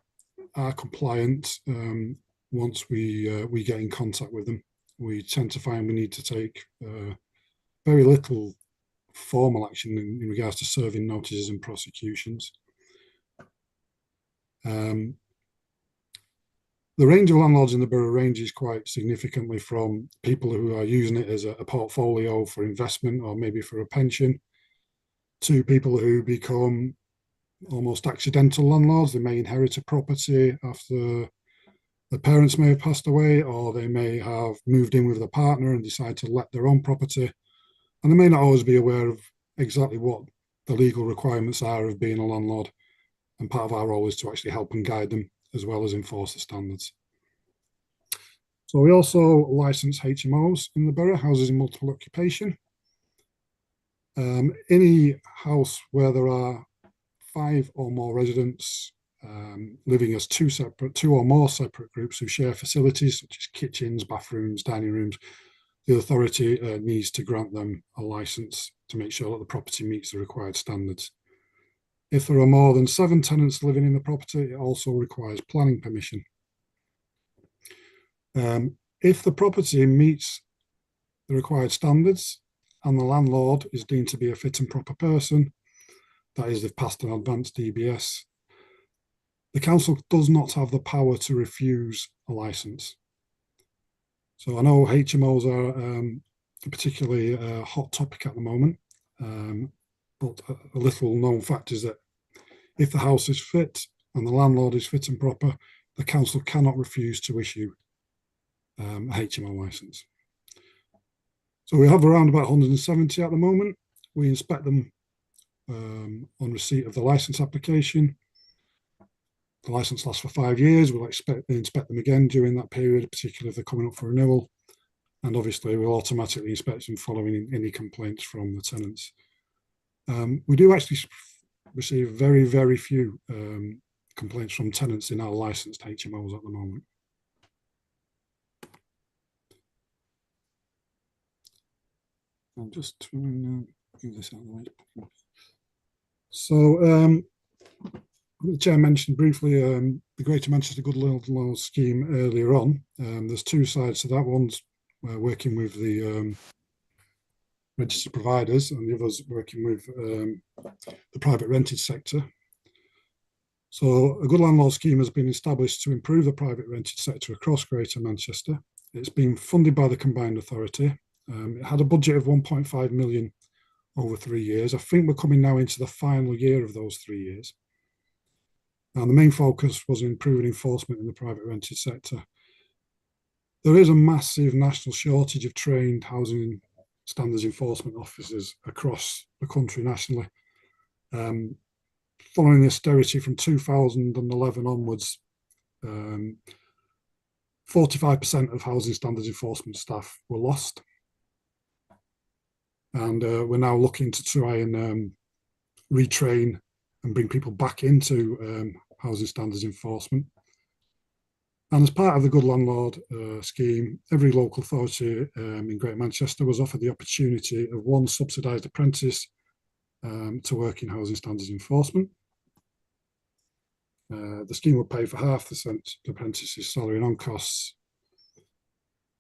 are compliant once we get in contact with them. We tend to find we need to take very little formal action in regards to serving notices and prosecutions. The range of landlords in the borough ranges quite significantly from people who are using it as a portfolio for investment or maybe for a pension, to people who become almost accidental landlords. They may inherit a property after the parents may have passed away, or they may have moved in with a partner and decide to let their own property, and they may not always be aware of exactly what the legal requirements are of being a landlord, and part of our role is to actually help and guide them as well as enforce the standards. So we also license HMOs in the borough, houses in multiple occupation. Any house where there are 5 or more residents living as two or more separate groups who share facilities such as kitchens, bathrooms, dining rooms, the authority needs to grant them a license to make sure that the property meets the required standards. If there are more than 7 tenants living in the property, it also requires planning permission. If the property meets the required standards and the landlord is deemed to be a fit and proper person, that is, they've passed an advanced DBS, the council does not have the power to refuse a licence. So I know HMOs are a particularly hot topic at the moment, but a little known fact is that if the house is fit and the landlord is fit and proper, the council cannot refuse to issue a HMO licence. So we have around about 170 at the moment. We inspect them on receipt of the licence application. The licence lasts for 5 years. We'll inspect them again during that period, particularly if they're coming up for renewal. And obviously we'll automatically inspect them following any complaints from the tenants. We do actually receive very, very few complaints from tenants in our licensed HMOs at the moment. I'm just trying to move this out of the way. So the Chair mentioned briefly the Greater Manchester Good Landlord Scheme earlier on. There's two sides to that. One's working with the registered providers, and the other's working with the private rented sector. So a good landlord scheme has been established to improve the private rented sector across Greater Manchester. It's been funded by the Combined Authority. It had a budget of 1.5 million over 3 years. I think we're coming now into the final year of those 3 years. And the main focus was improving enforcement in the private rented sector. There is a massive national shortage of trained housing standards enforcement officers across the country nationally. Following the austerity from 2011 onwards, 45% of housing standards enforcement staff were lost. And we're now looking to try and retrain and bring people back into housing standards enforcement. And as part of the Good Landlord scheme, every local authority in Greater Manchester was offered the opportunity of one subsidised apprentice to work in housing standards enforcement. The scheme would pay for half the apprentice's salary and on costs,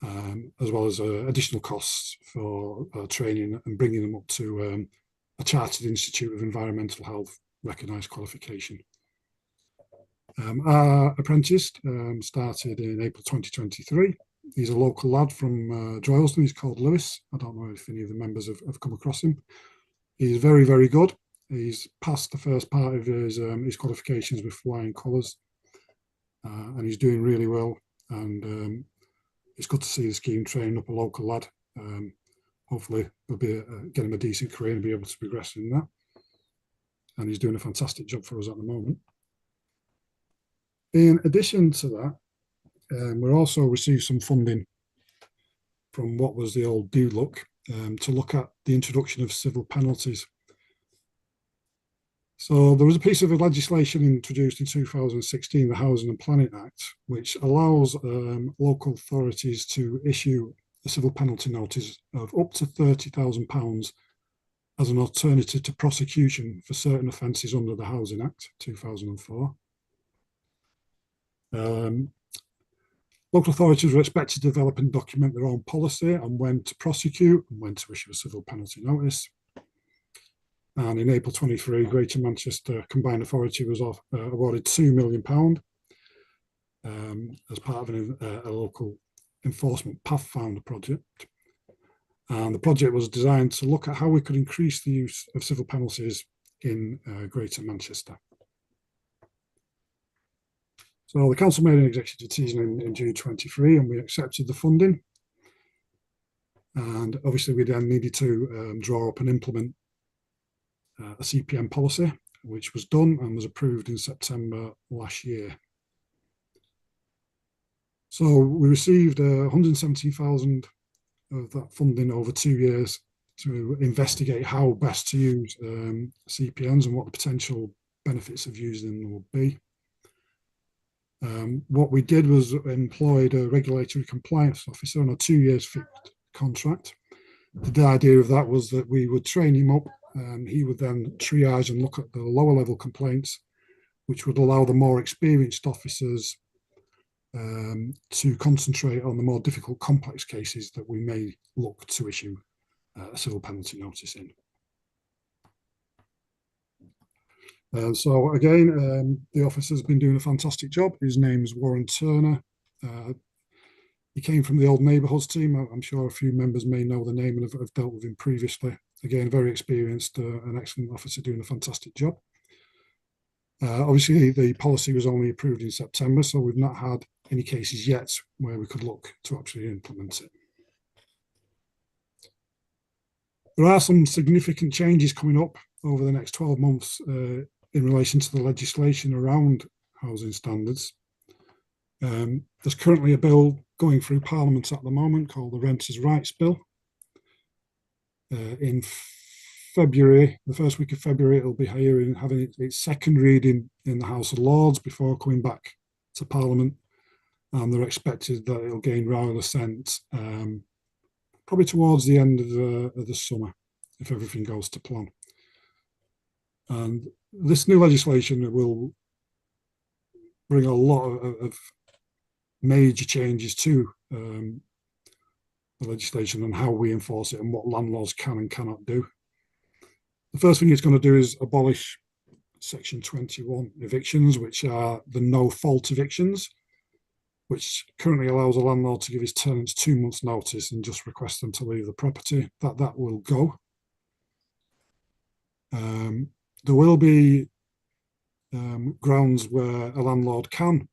as well as additional costs for training and bringing them up to a Chartered Institute of Environmental Health recognised qualification. Our apprentice started in April 2023. He's a local lad from Droylsden. He's called Lewis. I don't know if any of the members have come across him. He's very, very good. He's passed the first part of his qualifications with flying colours, and he's doing really well. And it's good to see the scheme train up a local lad. Hopefully we'll be get him a decent career and be able to progress in that. And he's doing a fantastic job for us at the moment. In addition to that, we also received some funding from what was the old DLUC to look at the introduction of civil penalties. So there was a piece of legislation introduced in 2016, the Housing and Planning Act, which allows local authorities to issue a civil penalty notice of up to £30,000 as an alternative to prosecution for certain offences under the Housing Act 2004. Local authorities were expected to develop and document their own policy on when to prosecute and when to issue a civil penalty notice. And in April 23, Greater Manchester Combined Authority was awarded £2 million as part of a local enforcement Pathfinder project. And the project was designed to look at how we could increase the use of civil penalties in Greater Manchester. So the council made an executive decision in June 23, and we accepted the funding. And obviously we then needed to draw up and implement a CPM policy, which was done and was approved in September last year. So we received 170,000 of that funding over 2 years to investigate how best to use CPMs and what the potential benefits of using them would be. What we did was employed a regulatory compliance officer on a 2 years fixed contract. The idea of that was that we would train him up, and he would then triage and look at the lower level complaints, which would allow the more experienced officers to concentrate on the more difficult, complex cases that we may look to issue a civil penalty notice in. So again, the officer's been doing a fantastic job. His name's Warren Turner. He came from the old Neighbourhood team. I'm sure a few members may know the name and have dealt with him previously. Again, very experienced, an excellent officer doing a fantastic job. Obviously, the policy was only approved in September, so we've not had any cases yet where we could look to actually implement it. There are some significant changes coming up over the next 12 months in relation to the legislation around housing standards. There's currently a bill going through Parliament at the moment called the Renters' Rights Bill. In February, the first week of February, it'll be having its second reading in the House of Lords before coming back to Parliament. And they're expected that it'll gain royal assent probably towards the end of the summer, if everything goes to plan. And this new legislation will bring a lot of major changes to the legislation and how we enforce it and what landlords can and cannot do. The first thing it's going to do is abolish Section 21 evictions, which are the no-fault evictions, which currently allows a landlord to give his tenants 2 months' notice and just request them to leave the property. That will go. There will be grounds where a landlord can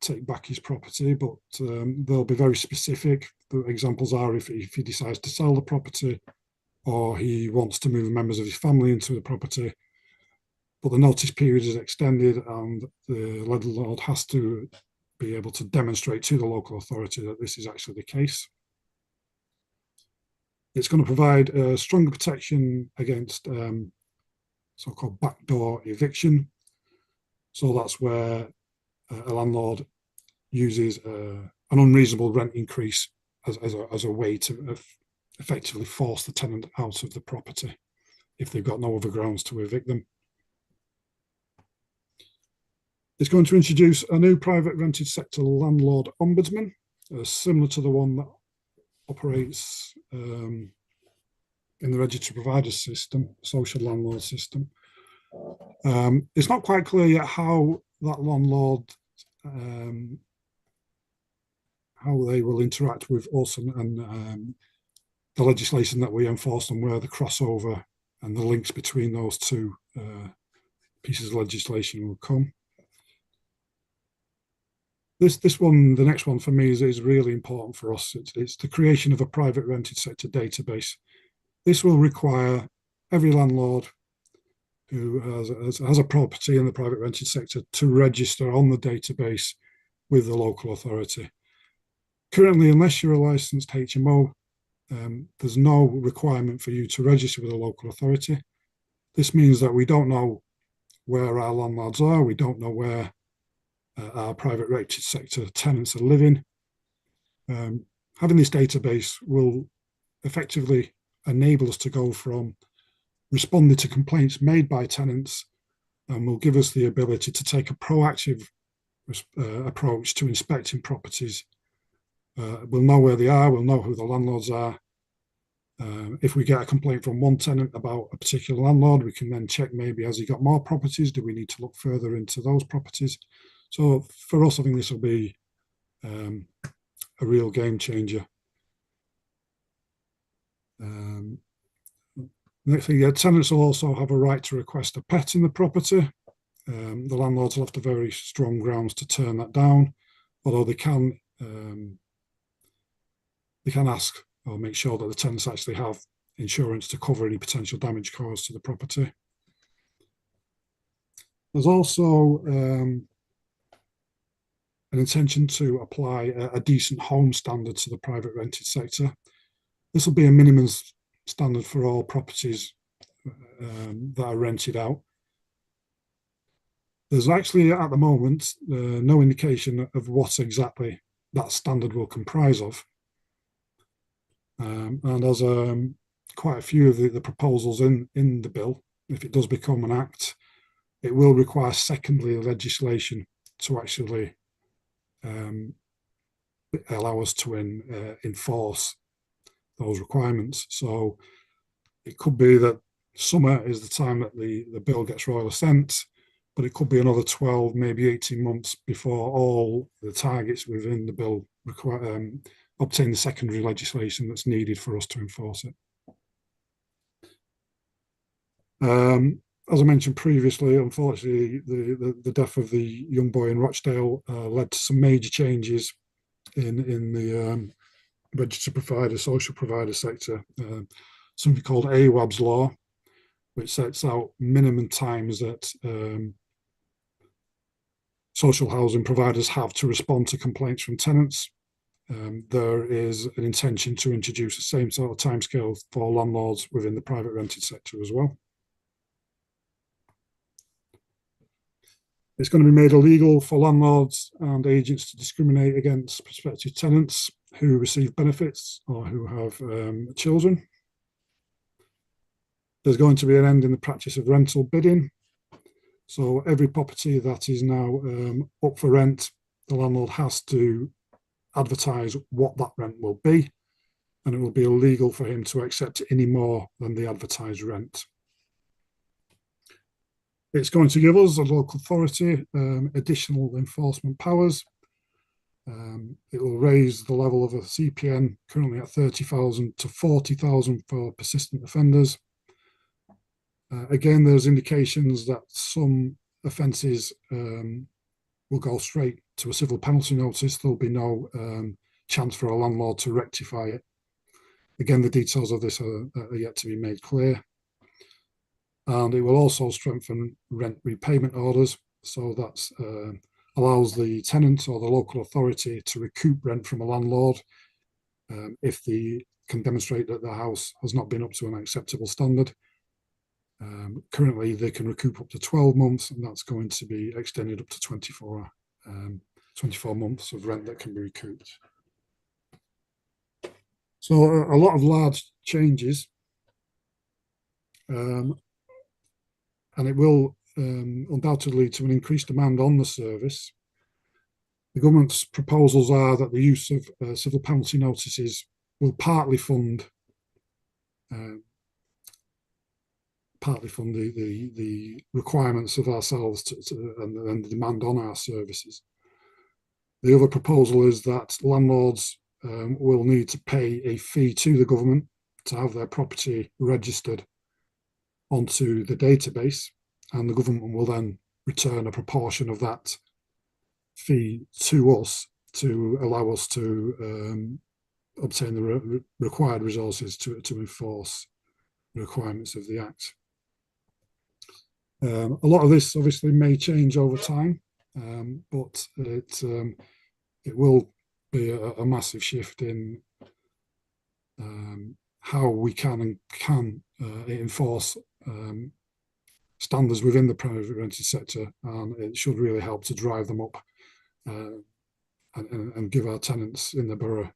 take back his property, but they'll be very specific. The examples are if he decides to sell the property or he wants to move members of his family into the property, but the notice period is extended and the landlord has to be able to demonstrate to the local authority that this is actually the case. It's going to provide a stronger protection against so-called backdoor eviction. So that's where a landlord uses an unreasonable rent increase as a way to effectively force the tenant out of the property if they've got no other grounds to evict them. It's going to introduce a new private rented sector landlord ombudsman, similar to the one that operates in the registered providers system, social landlord system. It's not quite clear yet how that landlord, how they will interact with us and the legislation that we enforce and where the crossover and the links between those two pieces of legislation will come. This one, the next one for me is really important for us. It's the creation of a private rented sector database. This will require every landlord who has a property in the private rented sector to register on the database with the local authority. Currently, unless you're a licensed HMO, there's no requirement for you to register with a local authority. This means that we don't know where our landlords are, we don't know where our private rented sector tenants are living. Having this database will effectively enable us to go from responding to complaints made by tenants and will give us the ability to take a proactive approach to inspecting properties. We'll know where they are, we'll know who the landlords are. If we get a complaint from one tenant about a particular landlord, we can then check maybe has he got more properties? Do we need to look further into those properties? So for us, I think this will be a real game changer. Next thing, tenants will also have a right to request a pet in the property. The landlords will have to very strong grounds to turn that down, although they can ask or make sure that the tenants actually have insurance to cover any potential damage caused to the property. There's also an intention to apply a decent home standard to the private rented sector. This will be a minimum standard for all properties that are rented out. There's actually, at the moment, no indication of what exactly that standard will comprise of. And there's quite a few of the proposals in the bill. If it does become an act, it will require secondary legislation to actually allow us to enforce those requirements. So it could be that summer is the time that the bill gets royal assent, but it could be another 12, maybe 18 months before all the targets within the bill obtain the secondary legislation that's needed for us to enforce it. as I mentioned previously, unfortunately, the death of the young boy in Rochdale led to some major changes in the registered provider, social provider sector. Something called AWAB's law, which sets out minimum times that social housing providers have to respond to complaints from tenants. There is an intention to introduce the same sort of timescale for landlords within the private rented sector as well. It's going to be made illegal for landlords and agents to discriminate against prospective tenants who receive benefits or who have children. There's going to be an end in the practice of rental bidding. So every property that is now up for rent, the landlord has to advertise what that rent will be, and it will be illegal for him to accept any more than the advertised rent. It's going to give us, a local authority, additional enforcement powers. It will raise the level of a CPN, currently at 30,000 to 40,000 for persistent offenders. Again, there's indications that some offences will go straight to a civil penalty notice. There'll be no chance for a landlord to rectify it. Again, the details of this are yet to be made clear. And it will also strengthen rent repayment orders. So that allows the tenant or the local authority to recoup rent from a landlord if they can demonstrate that the house has not been up to an acceptable standard. Currently, they can recoup up to 12 months, and that's going to be extended up to 24 months of rent that can be recouped. So a lot of large changes, and it will undoubtedly lead to an increased demand on the service. The government's proposals are that the use of civil penalty notices will partly fund the requirements of ourselves and the demand on our services. The other proposal is that landlords will need to pay a fee to the government to have their property registered onto the database, and the government will then return a proportion of that fee to us to allow us to obtain the required resources to enforce the requirements of the Act. A lot of this obviously may change over time, but it will be a massive shift in how we can enforce standards within the private rented sector, and it should really help to drive them up and give our tenants in the borough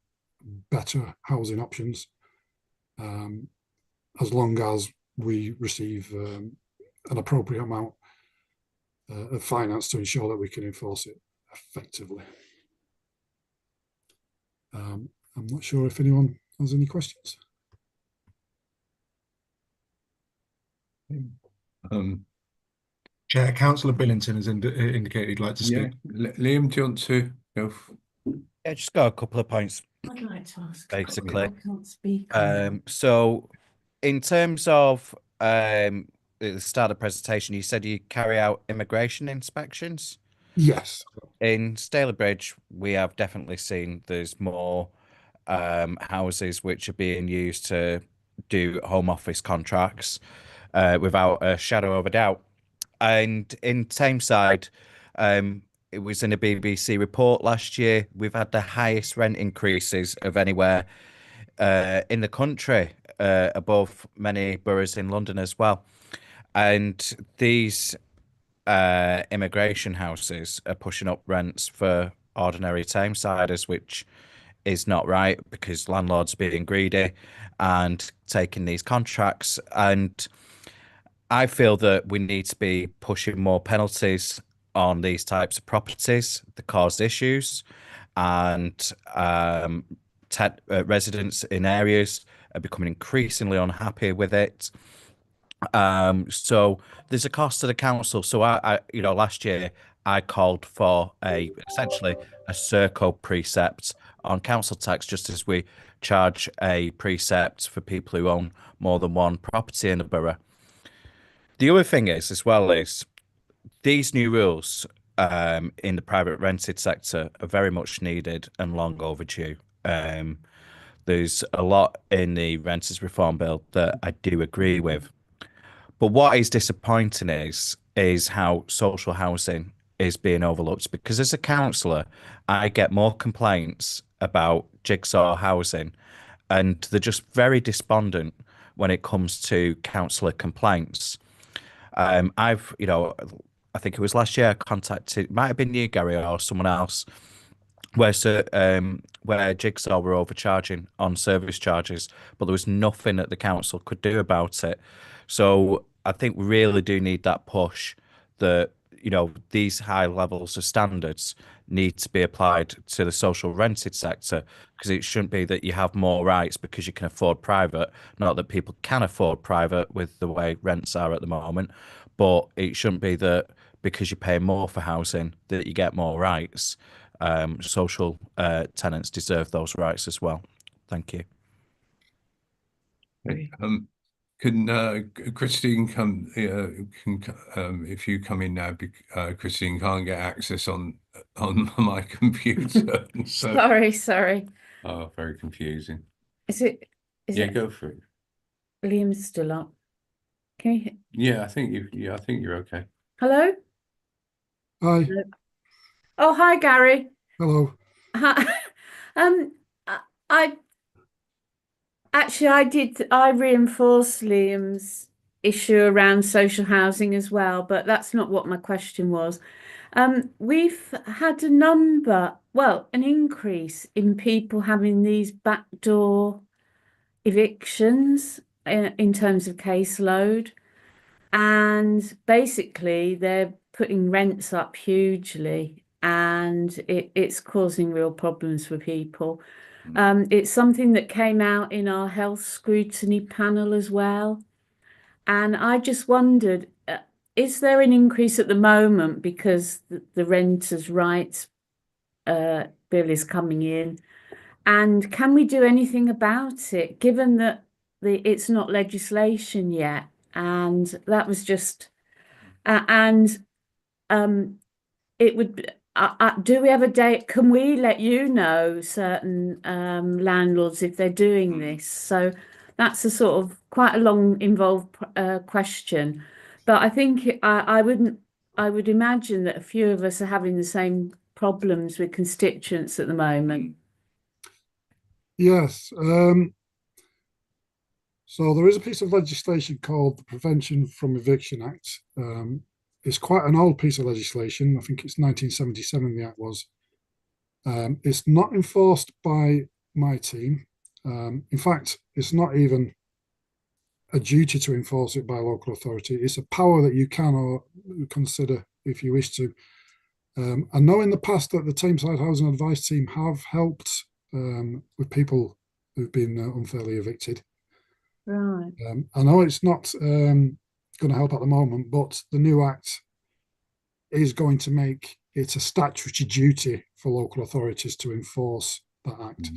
better housing options, as long as we receive an appropriate amount of finance to ensure that we can enforce it effectively. I'm not sure if anyone has any questions. Chair, Councillor Billington has indicated he'd like to speak. Yeah. Liam, do you want to go? Yeah, just got a couple of points. I'd like to ask. Basically, I can't speak. So in terms of at the start of the presentation, you said you carry out immigration inspections. Yes. In Stalybridge, we have definitely seen there's more houses which are being used to do home office contracts without a shadow of a doubt. And in Tameside, it was in a BBC report last year, we've had the highest rent increases of anywhere in the country, above many boroughs in London as well. And these immigration houses are pushing up rents for ordinary Tamesiders, which is not right, because landlords are being greedy and taking these contracts. And I feel that we need to be pushing more penalties on these types of properties that cause issues, and residents in areas are becoming increasingly unhappy with it. So there's a cost to the council. So I last year I called for essentially a Serco precept on council tax, just as we charge a precept for people who own more than one property in the borough. The other thing is, as well, is these new rules in the private rented sector are very much needed and long overdue. There's a lot in the renters reform bill that I do agree with, but what is disappointing is how social housing is being overlooked. Because as a councillor, I get more complaints about jigsaw housing, and they're just very despondent when it comes to councillor complaints. I think it was last year I contacted, might have been you, Gary, or someone else, where Jigsaw were overcharging on service charges, but there was nothing that the council could do about it. So I think we really do need that push that, these high levels of standards need to be applied to the social rented sector, because it shouldn't be that you have more rights because you can afford private, not that people can afford private with the way rents are at the moment, but it shouldn't be that because you pay more for housing that you get more rights. Social tenants deserve those rights as well. Thank you. Okay. Can Christine come? If you come in now, Christine can't get access on my computer. So, Sorry. oh, very confusing. Is it? Go for it. Liam's still up. Can you? Yeah, I think you're okay. Hello. Hi. Hello. Oh, hi, Gary. Hello. Hi. I actually I reinforced Liam's issue around social housing as well, but that's not what my question was. We've had an increase in people having these backdoor evictions in terms of caseload, and basically they're putting rents up hugely, and it's causing real problems for people. It's something that came out in our health scrutiny panel as well. And I just wondered, is there an increase at the moment because the renters' rights bill is coming in? And can we do anything about it, given that it's not legislation yet? And that was just, it would, do we have a date? Can we let you know certain landlords if they're doing this? So that's a sort of quite a long involved question, but I think I would imagine that a few of us are having the same problems with constituents at the moment. Yes. So there is a piece of legislation called the Prevention from Eviction Act. It's quite an old piece of legislation. I think it's 1977 the act was. It's not enforced by my team. In fact, it's not even a duty to enforce it by a local authority. It's a power that you can or consider if you wish to. I know in the past that the Tameside Housing Advice Team have helped with people who've been unfairly evicted. Right. I know it's not going to help at the moment, but the new act is going to make it a statutory duty for local authorities to enforce that act.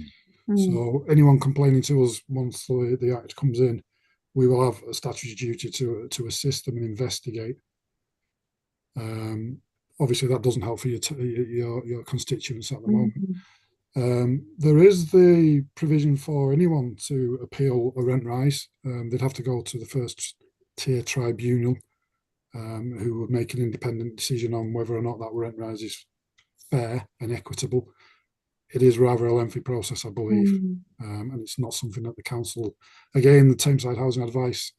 So anyone complaining to us once the act comes in, we will have a statutory duty to assist them and investigate. Obviously, that doesn't help for your constituents at the moment. There is the provision for anyone to appeal a rent rise. They'd have to go to the first tier tribunal, who would make an independent decision on whether or not that rent rise is fair and equitable. It is rather a lengthy process, I believe, and it's not something that the council, again, the Tameside Housing Advice,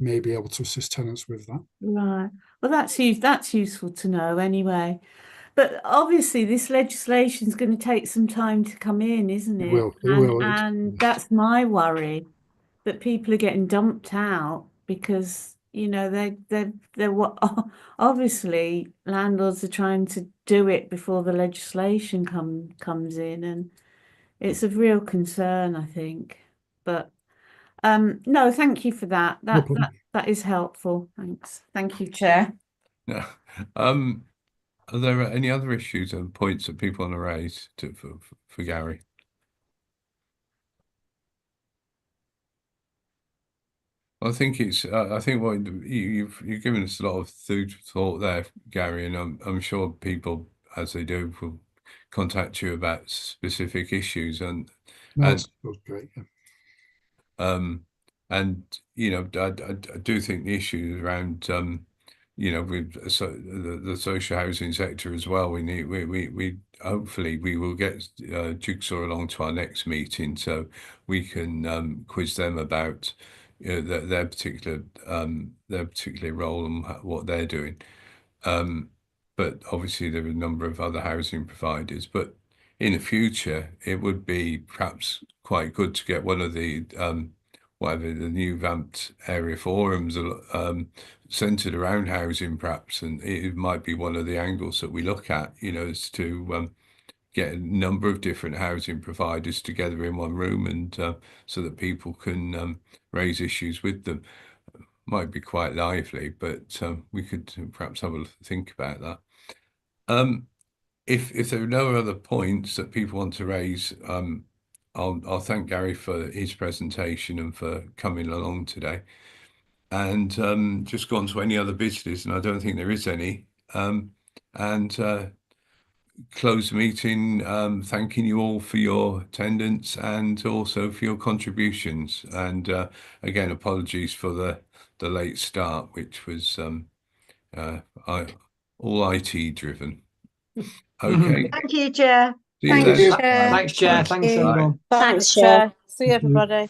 may be able to assist tenants with that. Right. Well, that's useful to know anyway. But obviously, this legislation is going to take some time to come in, isn't it? It will. And that's my worry, that people are getting dumped out because they're what obviously landlords are trying to do it before the legislation comes in, and it's of real concern, I think. But no, thank you for that. That is helpful. Thanks. Thank you, Chair. Yeah. Are there any other issues and points that people want to raise for Gary? I think it's. I think what you've given us a lot of food for thought there, Gary, and I'm sure people, as they do, will contact you about specific issues and that's great. Yeah. And you know, I do think the issues around with the social housing sector as well. We hopefully we will get Jigsaw along to our next meeting so we can quiz them about their particular role and what they're doing. But obviously there are a number of other housing providers. But in the future, it would be perhaps quite good to get one of the whatever the new vamped area forums centered around housing, perhaps, and it might be one of the angles that we look at, is to get a number of different housing providers together in one room, and so that people can raise issues with them. Might be quite lively, but we could perhaps have a think about that. If there are no other points that people want to raise, I'll thank Gary for his presentation and for coming along today. And just go on to any other business, and I don't think there is any. And close the meeting, thanking you all for your attendance and also for your contributions. And again, apologies for the late start, which was all IT driven. Okay. Thank you, Chair. Thanks, Chair. Thanks, everyone. Thanks, Chair. See you, everybody.